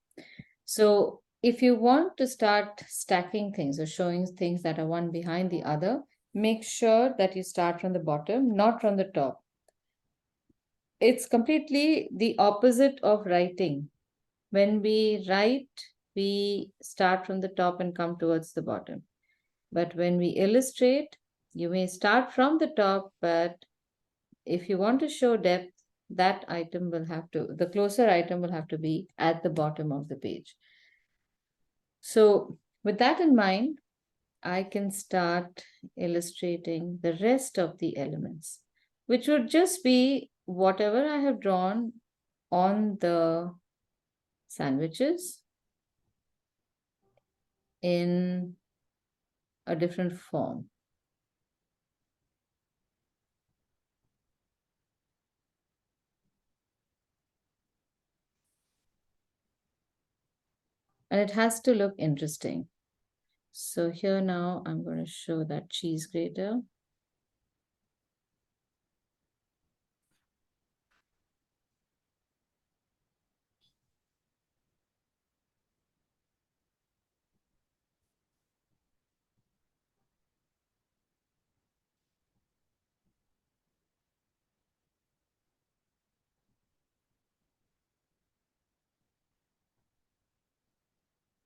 A: So if you want to start stacking things or showing things that are one behind the other, make sure that you start from the bottom, not from the top. It's completely the opposite of writing. When we write, we start from the top and come towards the bottom. But when we illustrate, you may start from the top, but if you want to show depth, that item will have to, the closer item will have to be at the bottom of the page. So with that in mind, I can start illustrating the rest of the elements, which would just be whatever I have drawn on the sandwiches in a different form. And it has to look interesting. So here now I'm going to show that cheese grater.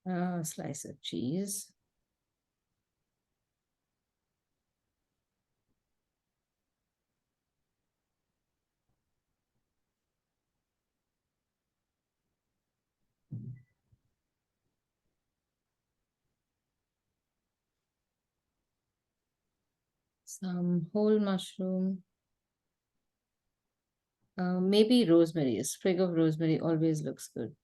A: A slice of cheese. Some whole mushroom. Maybe rosemary. A sprig of rosemary always looks good.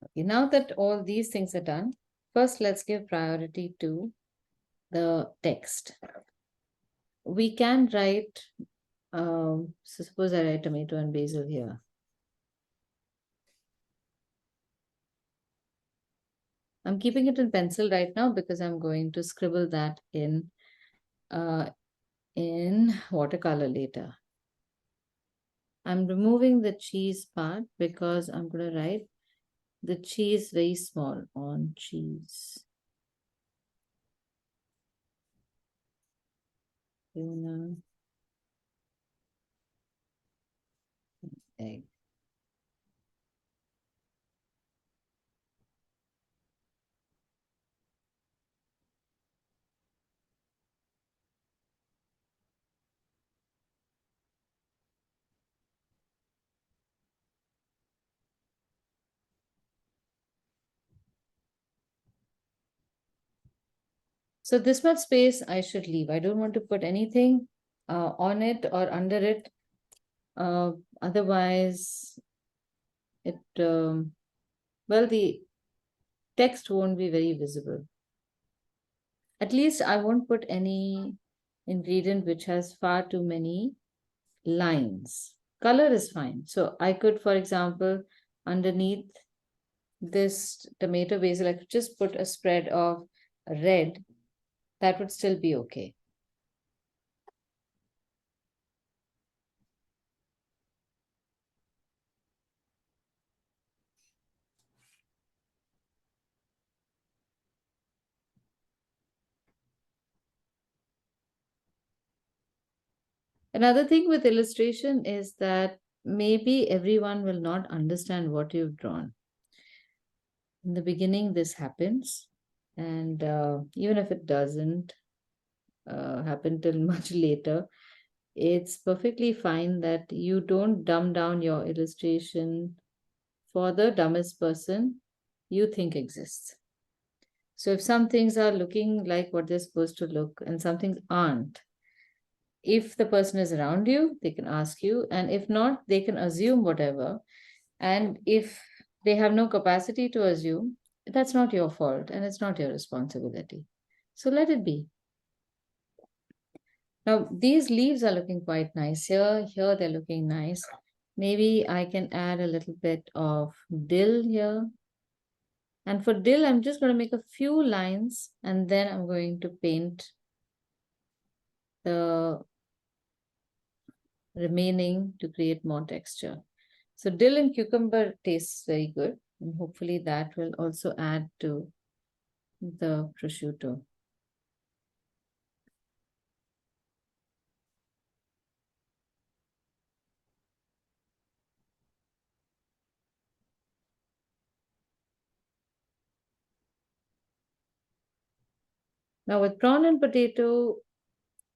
A: Okay, now that all these things are done, first let's give priority to the text. We can write, so suppose I write tomato and basil here. I'm keeping it in pencil right now because I'm going to scribble that in watercolor later. I'm removing the cheese part because I'm going to write the cheese very small on cheese. Tuna, egg. So this much space I should leave. I don't want to put anything on it or under it. Otherwise, it well, the text won't be very visible. At least I won't put any ingredient which has far too many lines. Color is fine. So I could, for example, underneath this tomato basil, I could just put a spread of red. That would still be okay. Another thing with illustration is that maybe everyone will not understand what you've drawn. In the beginning, this happens, and even if it doesn't happen till much later, it's perfectly fine that you don't dumb down your illustration for the dumbest person you think exists. So if some things are looking like what they're supposed to look and some things aren't, if the person is around you, they can ask you, and if not, they can assume whatever. And if they have no capacity to assume, that's not your fault and it's not your responsibility. So let it be. Now, these leaves are looking quite nice here. Here, they're looking nice. Maybe I can add a little bit of dill here. And for dill, I'm just going to make a few lines and then I'm going to paint the remaining to create more texture. So dill and cucumber tastes very good. And hopefully that will also add to the prosciutto. Now with prawn and potato,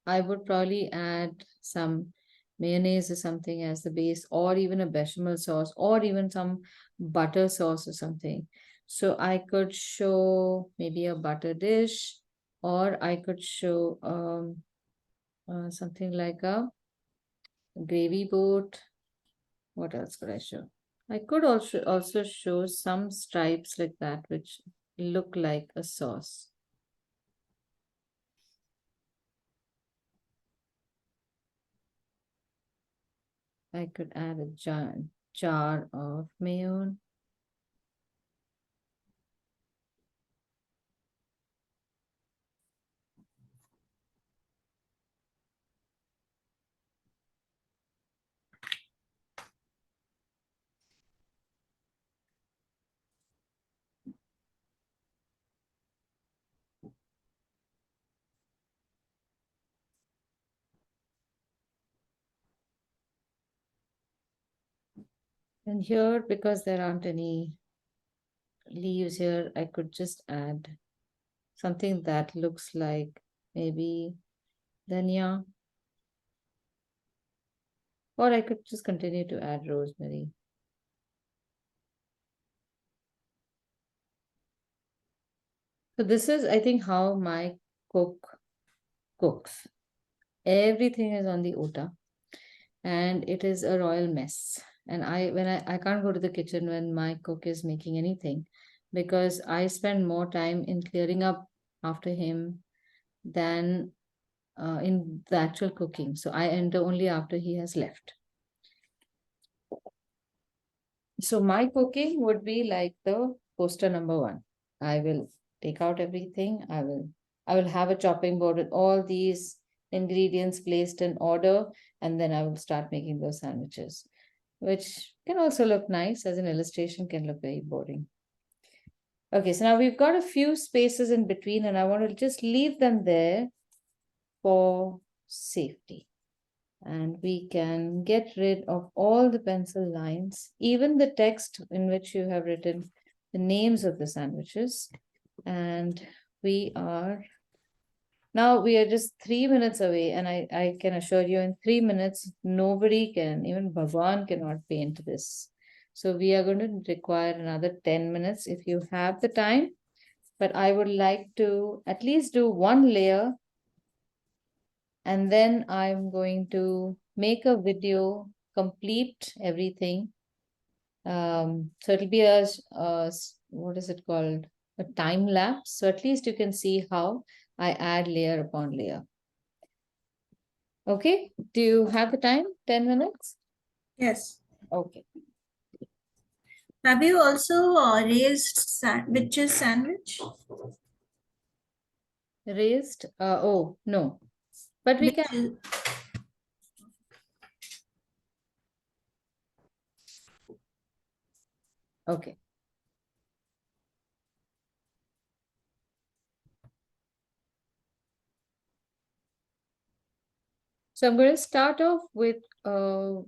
A: I would probably add some mayonnaise or something as the base, or even a bechamel sauce, or even some butter sauce or something. So I could show maybe a butter dish, or I could show something like a gravy boat. What else could I show? I could also show some stripes like that, which look like a sauce. I could add a jar of mayo. And here, because there aren't any leaves here, I could just add something that looks like maybe dhania, or I could just continue to add rosemary. So this is, I think, how my cook cooks. Everything is on the ota, and it is a royal mess. And I can't go to the kitchen when my cook is making anything, because I spend more time in clearing up after him than in the actual cooking. So I enter only after he has left. So my cooking would be like the poster number one. I will take out everything. I will have a chopping board with all these ingredients placed in order, and then I will start making those sandwiches, which can also look nice. As an illustration, can look very boring. Okay, so now we've got a few spaces in between, and I want to just leave them there for safety. And we can get rid of all the pencil lines, even the text in which you have written the names of the sandwiches. And we are just 3 minutes away, and I can assure you, in 3 minutes, nobody can, even Bhagwan cannot paint this. So we are going to require another 10 minutes if you have the time. But I would like to at least do one layer, and then I'm going to make a video, complete everything. So it'll be what is it called? A time lapse. So at least you can see how I add layer upon layer. Okay, do you have the time? 10 minutes?
B: Yes.
A: Okay.
B: Have you also raised sandwiches sandwich?
A: Raised? Oh, no. But we
B: Which
A: can.
B: is,
A: Okay. So I'm going to start off with a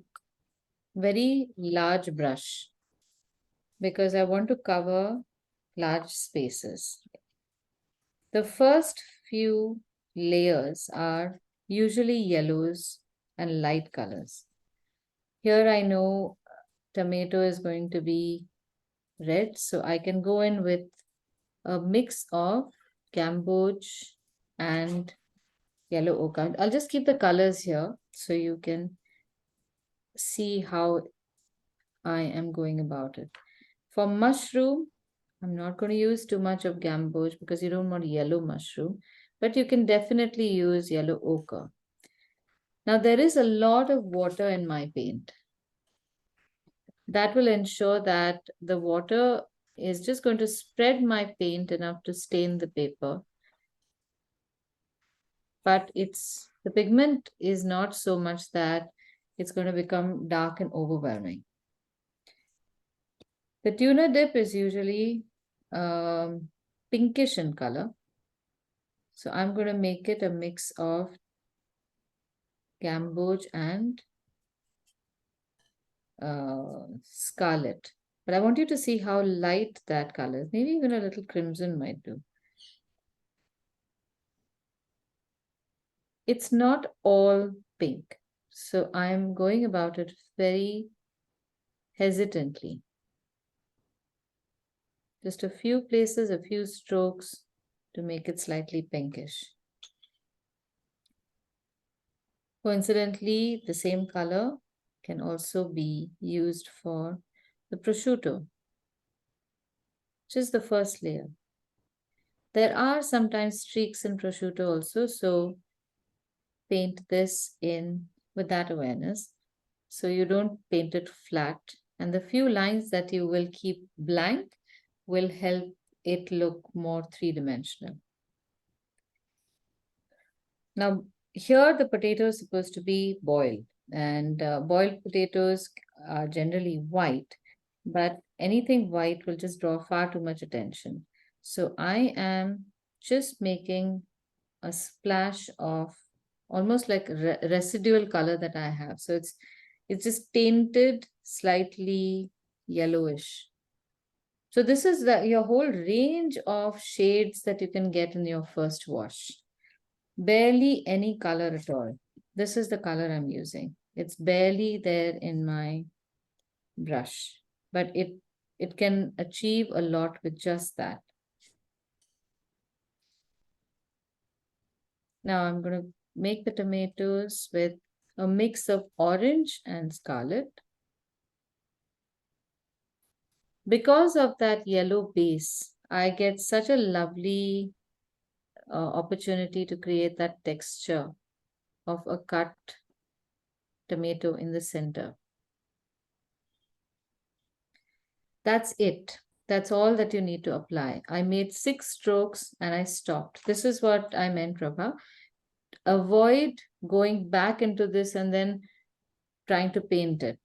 A: very large brush, because I want to cover large spaces. The first few layers are usually yellows and light colors. Here I know tomato is going to be red, so I can go in with a mix of gamboge and yellow ochre. I'll just keep the colors here so you can see how I am going about it. For mushroom, I'm not going to use too much of gamboge because you don't want yellow mushroom, but you can definitely use yellow ochre. Now there is a lot of water in my paint. That will ensure that the water is just going to spread my paint enough to stain the paper. But the pigment is not so much that it's going to become dark and overwhelming. The tuna dip is usually pinkish in color. So I'm going to make it a mix of gamboge and scarlet. But I want you to see how light that color is. Maybe even a little crimson might do. It's not all pink. So I'm going about it very hesitantly. Just a few places, a few strokes to make it slightly pinkish. Coincidentally, the same color can also be used for the prosciutto, which is the first layer. There are sometimes streaks in prosciutto also, so paint this in with that awareness. so you don't paint it flat. And the few lines that you will keep blank will help it look more three-dimensional. Now, here the potato is supposed to be boiled, and boiled potatoes are generally white, but anything white will just draw far too much attention. So I am just making a splash of almost like residual color that I have. So it's just tainted slightly yellowish. So this is your whole range of shades that you can get in your first wash. Barely any color at all. This is the color I'm using. It's barely there in my brush, but it can achieve a lot with just that. Now I'm going to make the tomatoes with a mix of orange and scarlet. Because of that yellow base, I get such a lovely opportunity to create that texture of a cut tomato in the center. That's it. That's all that you need to apply. I made 6 strokes and I stopped. This is what I meant, Prabha. Avoid going back into this and then trying to paint it.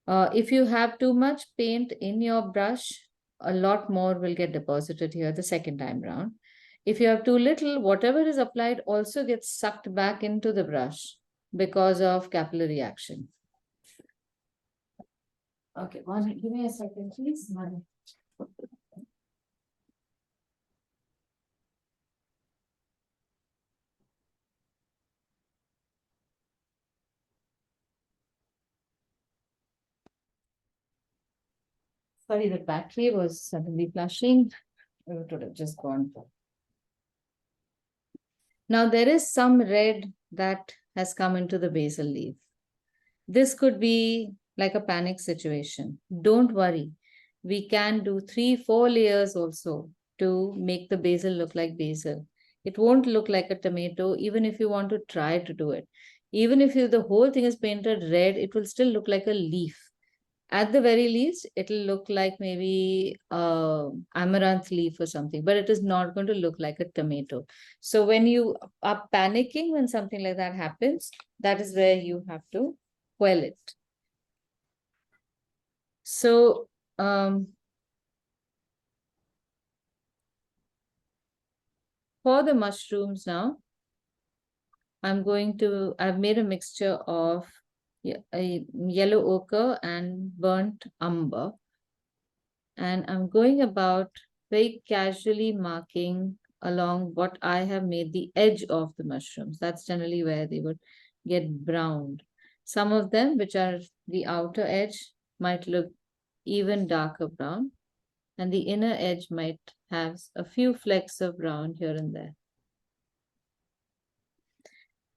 A: If you have too much paint in your brush, a lot more will get deposited here the second time round. If you have too little, whatever is applied also gets sucked back into the brush because of capillary action. Okay, give me a second, please. Sorry, the battery was suddenly flashing. It would have just gone. Now there is some red that has come into the basil leaf. This could be like a panic situation. Don't worry. We can do 3-4 layers also to make the basil look like basil. It won't look like a tomato even if you want to try to do it. Even if the whole thing is painted red, it will still look like a leaf. At the very least, it'll look like maybe amaranth leaf or something, but it is not going to look like a tomato. So when you are panicking when something like that happens, that is where you have to quell it. So for the mushrooms now, I've made a mixture of a yellow ochre and burnt umber. And I'm going about very casually marking along what I have made the edge of the mushrooms. That's generally where they would get browned. Some of them, which are the outer edge, might look even darker brown, and the inner edge might have a few flecks of brown here and there.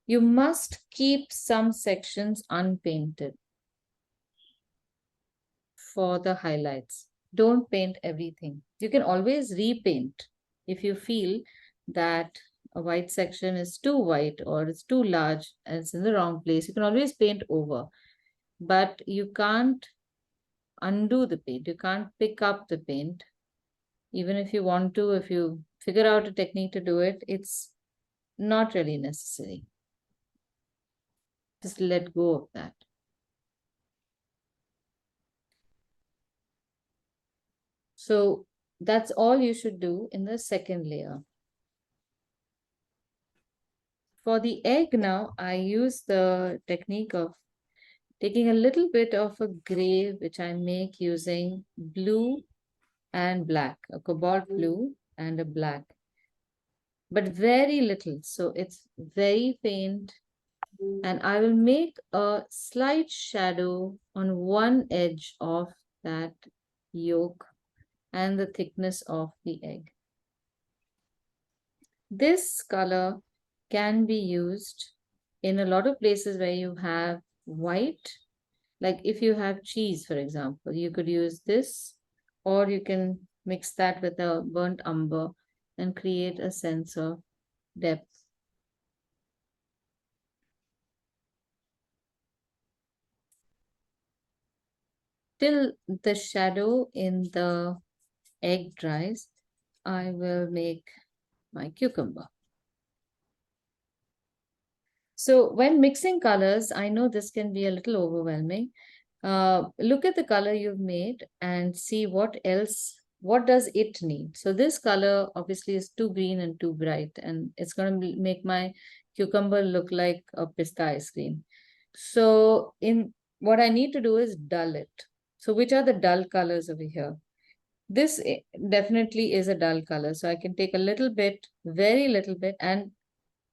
A: You must keep some sections unpainted for the highlights. Don't paint everything. You can always repaint if you feel that a white section is too white or it's too large and it's in the wrong place. You can always paint over, but you can't undo the paint. You can't pick up the paint. Even if you want to, if you figure out a technique to do it, it's not really necessary. Just let go of that. So that's all you should do in the second layer. For the egg now, I use the technique of taking a little bit of a gray, which I make using blue and black, a cobalt blue and a black, but very little. So it's very faint. And I will make a slight shadow on one edge of that yolk and the thickness of the egg. This color can be used in a lot of places where you have white. Like if you have cheese, for example, you could use this, or you can mix that with a burnt umber and create a sense of depth. till the shadow in the egg dries, I will make my cucumber. So when mixing colors, I know this can be a little overwhelming. Look at the color you've made and see what does it need. So this color obviously is too green and too bright, and it's going to make my cucumber look like a pista ice cream. So in what I need to do is dull it. So which are the dull colors over here? This definitely is a dull color. So I can take a little bit, very little bit, and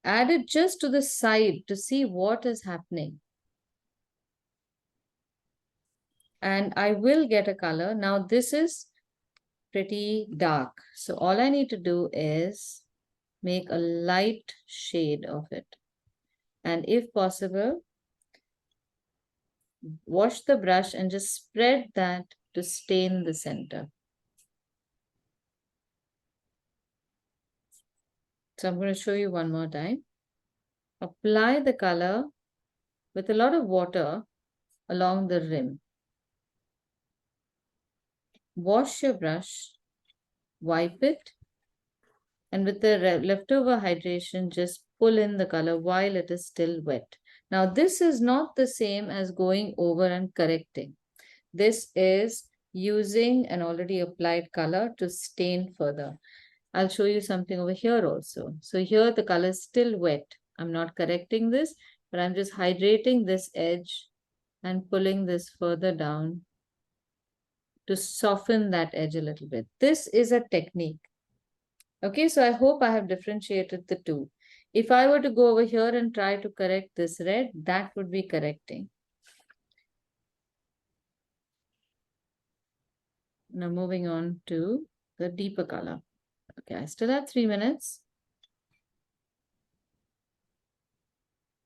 A: add it just to the side to see what is happening. And I will get a color. Now this is pretty dark. So all I need to do is make a light shade of it. And if possible, wash the brush and just spread that to stain the center. So I'm going to show you one more time. Apply the color with a lot of water along the rim. Wash your brush, wipe it, and with the leftover hydration, just pull in the color while it is still wet. Now, this is not the same as going over and correcting. This is using an already applied color to stain further. I'll show you something over here also. So here the color is still wet. I'm not correcting this, but I'm just hydrating this edge and pulling this further down to soften that edge a little bit. This is a technique. Okay, so I hope I have differentiated the two. If I were to go over here and try to correct this red, that would be correcting. Now moving on to the deeper color. Okay, I still have 3 minutes.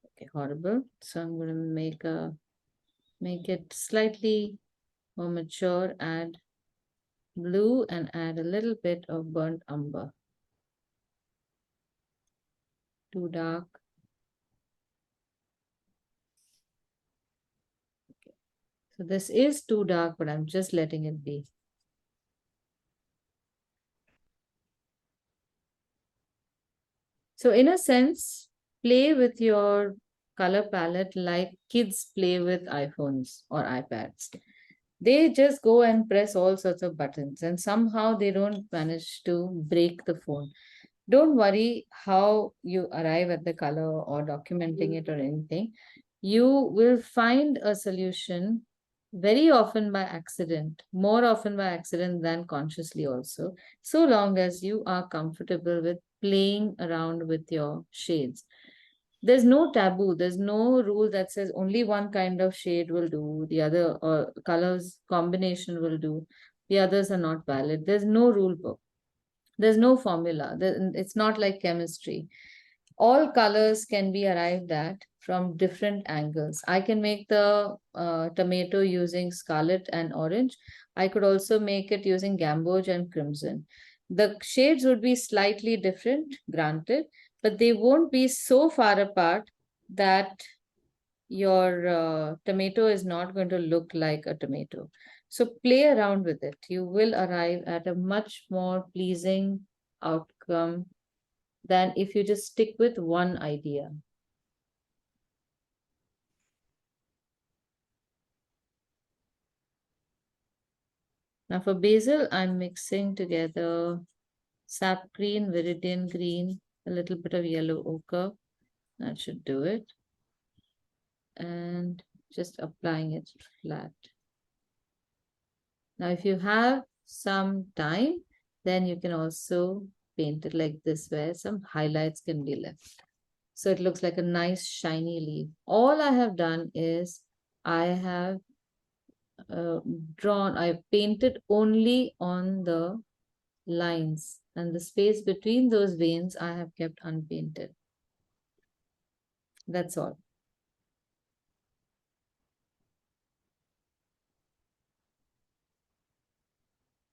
A: Okay, horrible. So I'm going to make it slightly more mature, add blue and add a little bit of burnt umber. Too dark. Okay. So this is too dark, but I'm just letting it be. So in a sense, play with your color palette like kids play with iPhones or iPads. They just go and press all sorts of buttons and somehow they don't manage to break the phone. Don't worry how you arrive at the color or documenting it or anything. You will find a solution very often by accident, more often by accident than consciously also, so long as you are comfortable with playing around with your shades. There's no taboo, there's no rule that says only one kind of shade will do, the other or colors combination will do, the others are not valid. There's no rule book. There's no formula. It's not like chemistry. All colors can be arrived at from different angles. I can make the tomato using scarlet and orange. I could also make it using gamboge and crimson. The shades would be slightly different, granted, but they won't be so far apart that your tomato is not going to look like a tomato. So play around with it. You will arrive at a much more pleasing outcome than if you just stick with one idea. Now for basil, I'm mixing together sap green, viridian green, a little bit of yellow ochre. That should do it. And just applying it flat. Now, if you have some time, then you can also paint it like this, where some highlights can be left. So it looks like a nice shiny leaf. All I have done is I have I painted only on the lines, and the space between those veins I have kept unpainted. That's all.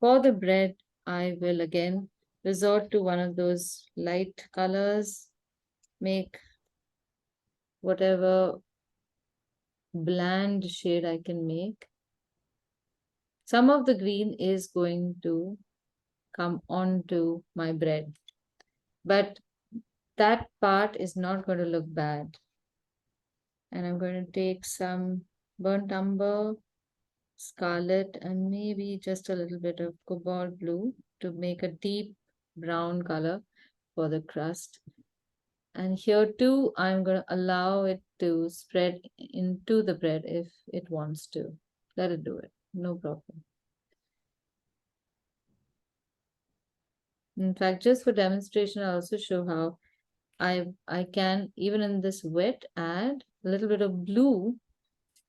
A: For the bread, I will again resort to one of those light colors, make whatever bland shade I can make. some of the green is going to come onto my bread, but that part is not going to look bad. And I'm going to take some burnt umber, scarlet, and maybe just a little bit of cobalt blue to make a deep brown color for the crust. And here too, I'm going to allow it to spread into the bread if it wants to. Let it do it, no problem. In fact, just for demonstration, I'll also show how I can, even in this wet, add a little bit of blue,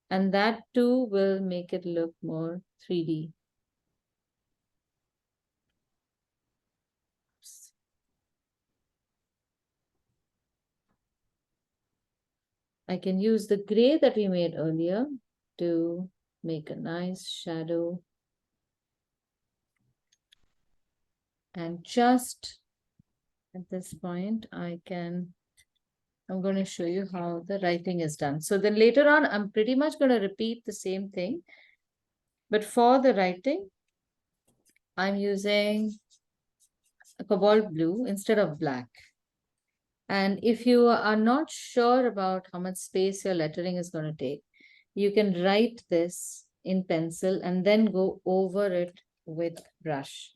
A: and that too will make it look more 3D. I can use the gray that we made earlier to make a nice shadow. And just at this point, I'm going to show you how the writing is done. So then later on, I'm pretty much going to repeat the same thing. But for the writing, I'm using a cobalt blue instead of black. And if you are not sure about how much space your lettering is going to take, you can write this in pencil and then go over it with brush.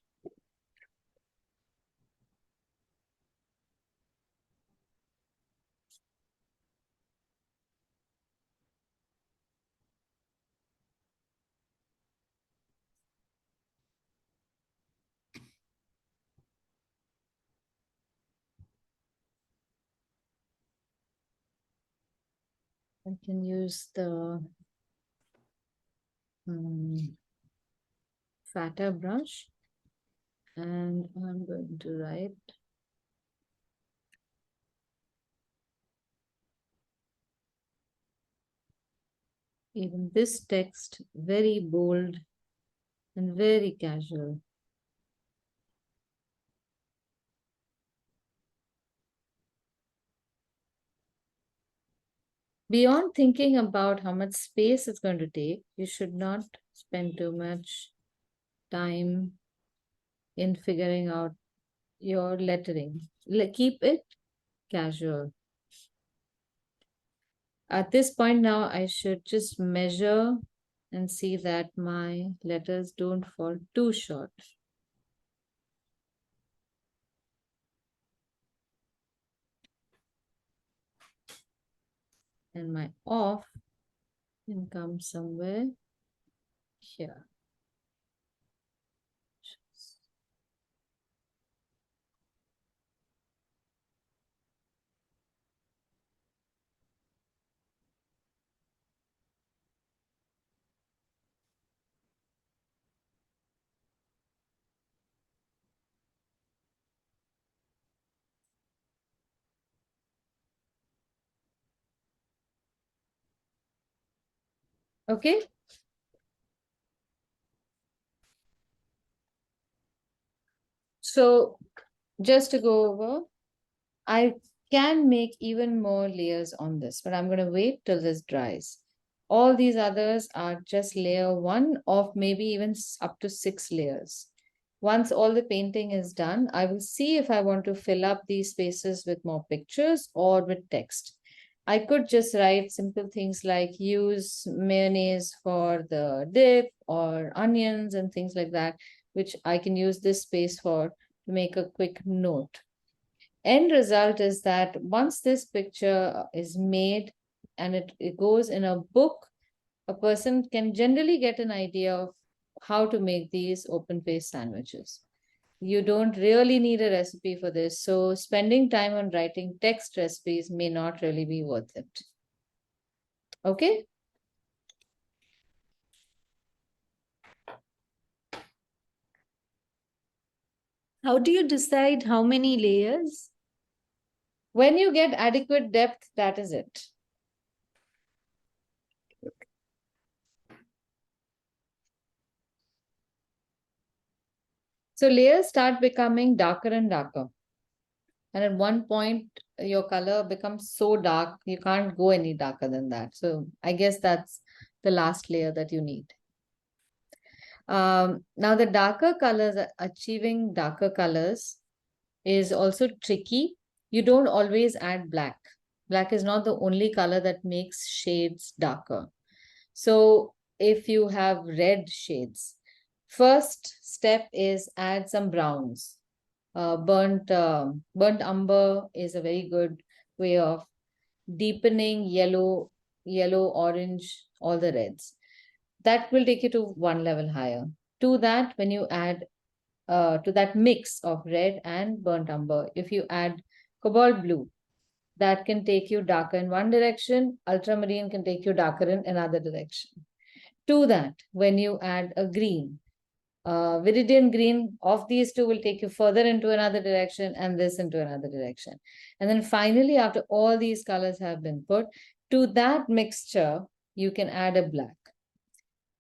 A: I can use the fatter brush, and I'm going to write even this text very bold and very casual. Beyond thinking about how much space it's going to take, you should not spend too much time in figuring out your lettering. Keep it casual. At this point now, I should just measure and see that my letters don't fall too short. And my off can come somewhere here. Okay. So just to go over, I can make even more layers on this, but I'm going to wait till this dries. All these others are just layer one of maybe even up to 6 layers. Once all the painting is done, I will see if I want to fill up these spaces with more pictures or with text. I could just write simple things like use mayonnaise for the dip or onions and things like that, which I can use this space for to make a quick note. End result is that once this picture is made and it goes in a book, a person can generally get an idea of how to make these open face sandwiches. You don't really need a recipe for this, so spending time on writing text recipes may not really be worth it. Okay?
C: How do you decide how many layers?
A: When you get adequate depth, that is it. So layers start becoming darker and darker. And at one point, your color becomes so dark, you can't go any darker than that. So I guess that's the last layer that you need. Now the darker colors, achieving darker colors is also tricky. You don't always add black. Black is not the only color that makes shades darker. So if you have red shades, first step is add some browns. Burnt umber is a very good way of deepening yellow, orange, all the reds. That will take you to one level higher. To that, when you add to that mix of red and burnt umber, if you add cobalt blue, that can take you darker in one direction, ultramarine can take you darker in another direction. To that, when you add a green, viridian green of these two will take you further into another direction and this into another direction. And then finally, after all these colors have been put, to that mixture, you can add a black.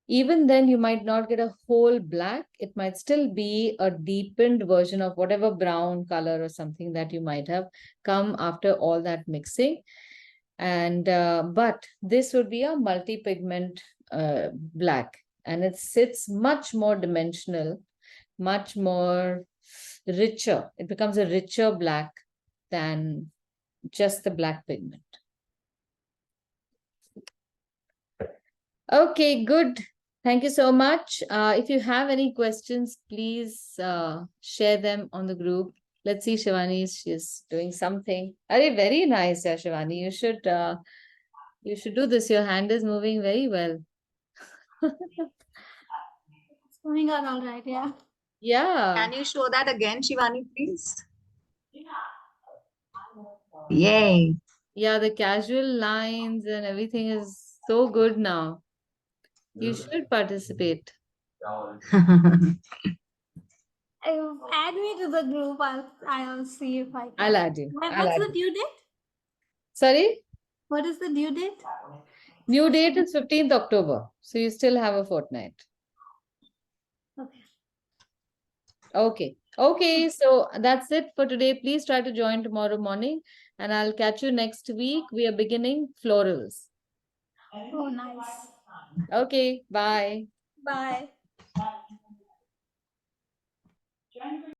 A: Even then, you might not get a whole black. It might still be a deepened version of whatever brown color or something that you might have come after all that mixing. And but this would be a multi-pigment black, and it sits much more dimensional, much more richer. It becomes a richer black than just the black pigment. Okay, good. Thank you so much. If you have any questions, please share them on the group. Let's see, Shivani, she's doing something. Very nice, yeah, Shivani. You should do this. Your hand is moving very well.
D: It's going on all right, yeah.
A: Yeah.
E: Can you show that again, Shivani, please? Yay.
A: Yeah, the casual lines and everything is so good now. You should participate.
D: Add me to the group. I'll see if I can.
A: I'll add you.
D: What's the due date?
A: Sorry?
D: What is the due date?
A: New date is 15th October. So you still have a fortnight.
D: Okay.
A: Okay. Okay, so that's it for today. Please try to join tomorrow morning and I'll catch you next week. We are beginning florals.
D: Oh, nice.
A: Okay, bye.
D: Bye.